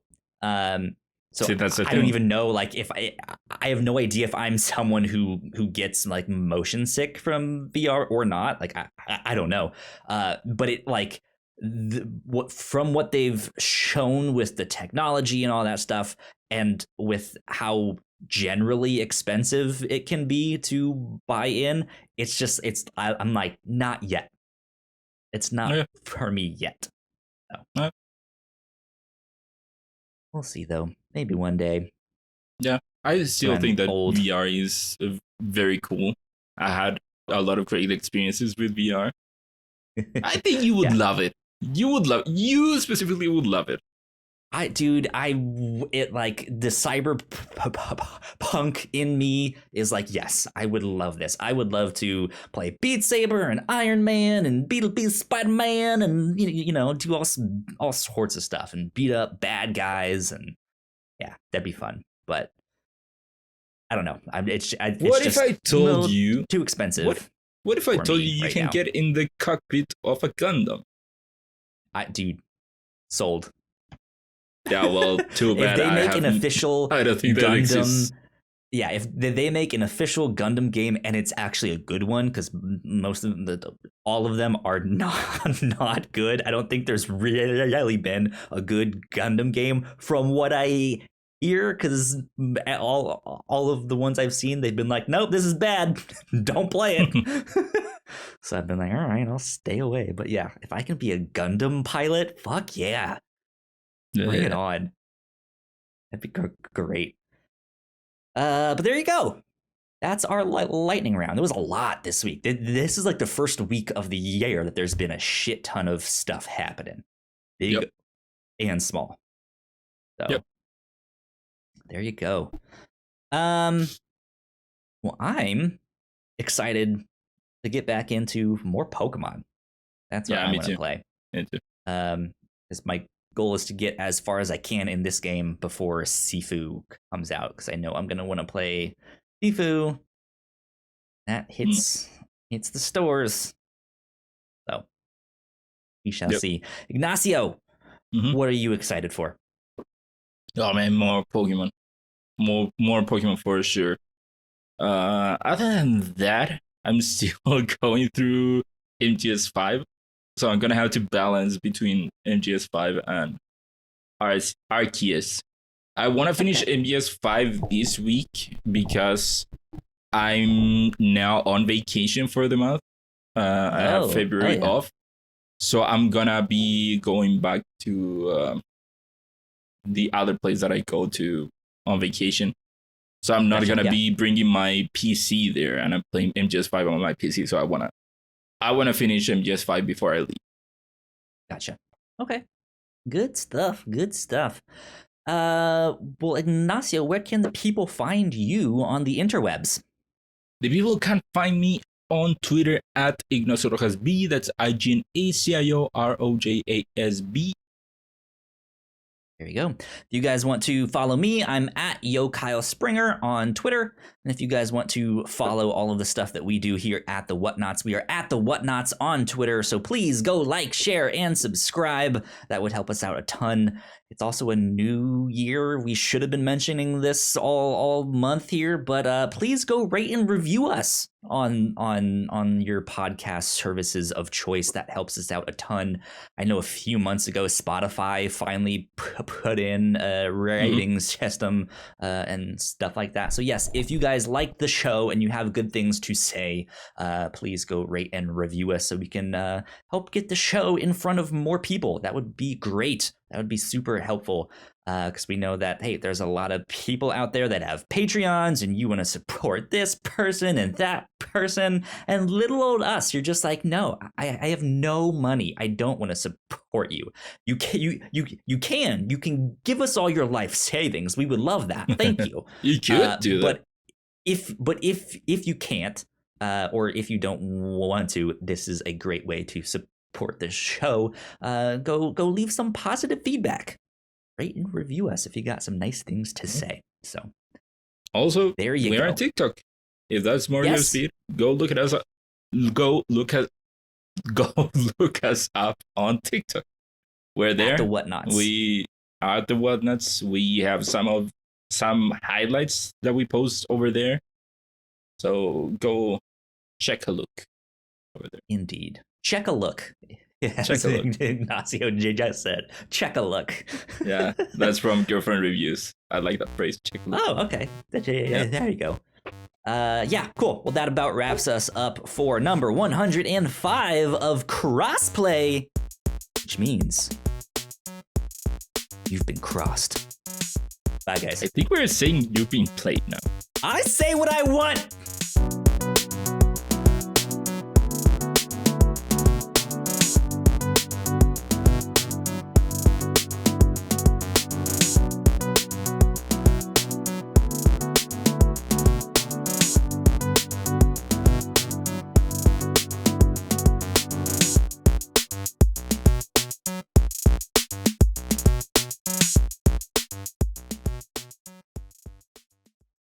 So that's I don't even know, like, if I have no idea if I'm someone who gets like motion sick from VR or not. Like I don't know. But it like from what they've shown with the technology and all that stuff, and with how generally expensive it can be to buy in, I'm like, not yet. It's not for me yet. No. We'll see though. Maybe one day. Yeah, I still think that VR is very cool. I had a lot of great experiences with VR. I think you would love it. You specifically would love it. It like the cyberpunk in me is like, yes, I would love this. I would love to play Beat Saber and Iron Man and be Spider-Man and you know do all sorts of stuff and beat up bad guys, and yeah, that'd be fun. But I don't know. It's what if I told you too expensive? What if I told you can get in the cockpit of a Gundam? Dude, sold. Yeah, well, too bad. If they make an official I don't think that exists. Yeah, if they make an official Gundam game and it's actually a good one, because most of all of them are not good. I don't think there's really been a good Gundam game from what I hear, because all of the ones I've seen, they've been like, nope, this is bad. Don't play it. So I've been like, all right, I'll stay away. But yeah, if I can be a Gundam pilot, fuck yeah. Bring it on. That'd be great. But there you go. That's our lightning round. There was a lot this week. This is like the first week of the year that there's been a shit ton of stuff happening. Big and small. So there you go. Well, I'm excited to get back into more Pokemon. That's what I want to play. Me too. It's my goal is to get as far as I can in this game before Sifu comes out, because I know I'm gonna want to play Sifu. That hits the stores, so we shall see. Ignacio, what are you excited for? Oh man, more Pokemon, more Pokemon for sure. Other than that, I'm still going through MGS5. So I'm going to have to balance between MGS5 and Arceus. I want to finish MGS5 this week because I'm now on vacation for the month. I have February off. So I'm going to be going back to the other place that I go to on vacation. So I'm not going to be bringing my PC there, and I'm playing MGS5 on my PC. So I want to finish MGS5 before I leave. Gotcha. Okay. Good stuff. Well, Ignacio, where can the people find you on the interwebs? The people can find me on Twitter at Ignacio Rojas B. That's IGNACIOROJASB. There you go. If you guys want to follow me, I'm at YoKyleSpringer on Twitter. And if you guys want to follow all of the stuff that we do here at the Whatnauts, we are at the Whatnauts on Twitter. So please go like, share, and subscribe. That would help us out a ton. It's also a new year. We should have been mentioning this all month here, but please go rate and review us on your podcast services of choice. That helps us out a ton. I know a few months ago, Spotify finally put in a ratings system and stuff like that. So yes, if you guys like the show and you have good things to say, please go rate and review us so we can help get the show in front of more people. That would be great. That would be super helpful, because we know that, hey, there's a lot of people out there that have Patreons and you want to support this person and that person, and little old us, you're just like, no, I have no money. I don't want to support you. You can give us all your life savings. We would love that. Thank you. You could do that. But if you can't, or if you don't want to, this is a great way to support this show. Go leave some positive feedback. Rate and review us if you got some nice things to say. So also, there you go. We're on TikTok. If that's more your speed, go look at us. Go look us up on TikTok. We're there. At the Whatnauts. We are at the Whatnauts. We have some highlights that we post over there. So go check a look over there. Indeed. Check a look. Check a look. Ignacio just said, check a look. Yeah, that's from Girlfriend Reviews. I like that phrase, check a look. Oh, okay. Yeah. There you go. Yeah, cool. Well, that about wraps us up for number 105 of Crossplay, which means you've been crossed. Bye, guys. I think we're saying you've been played now. I say what I want.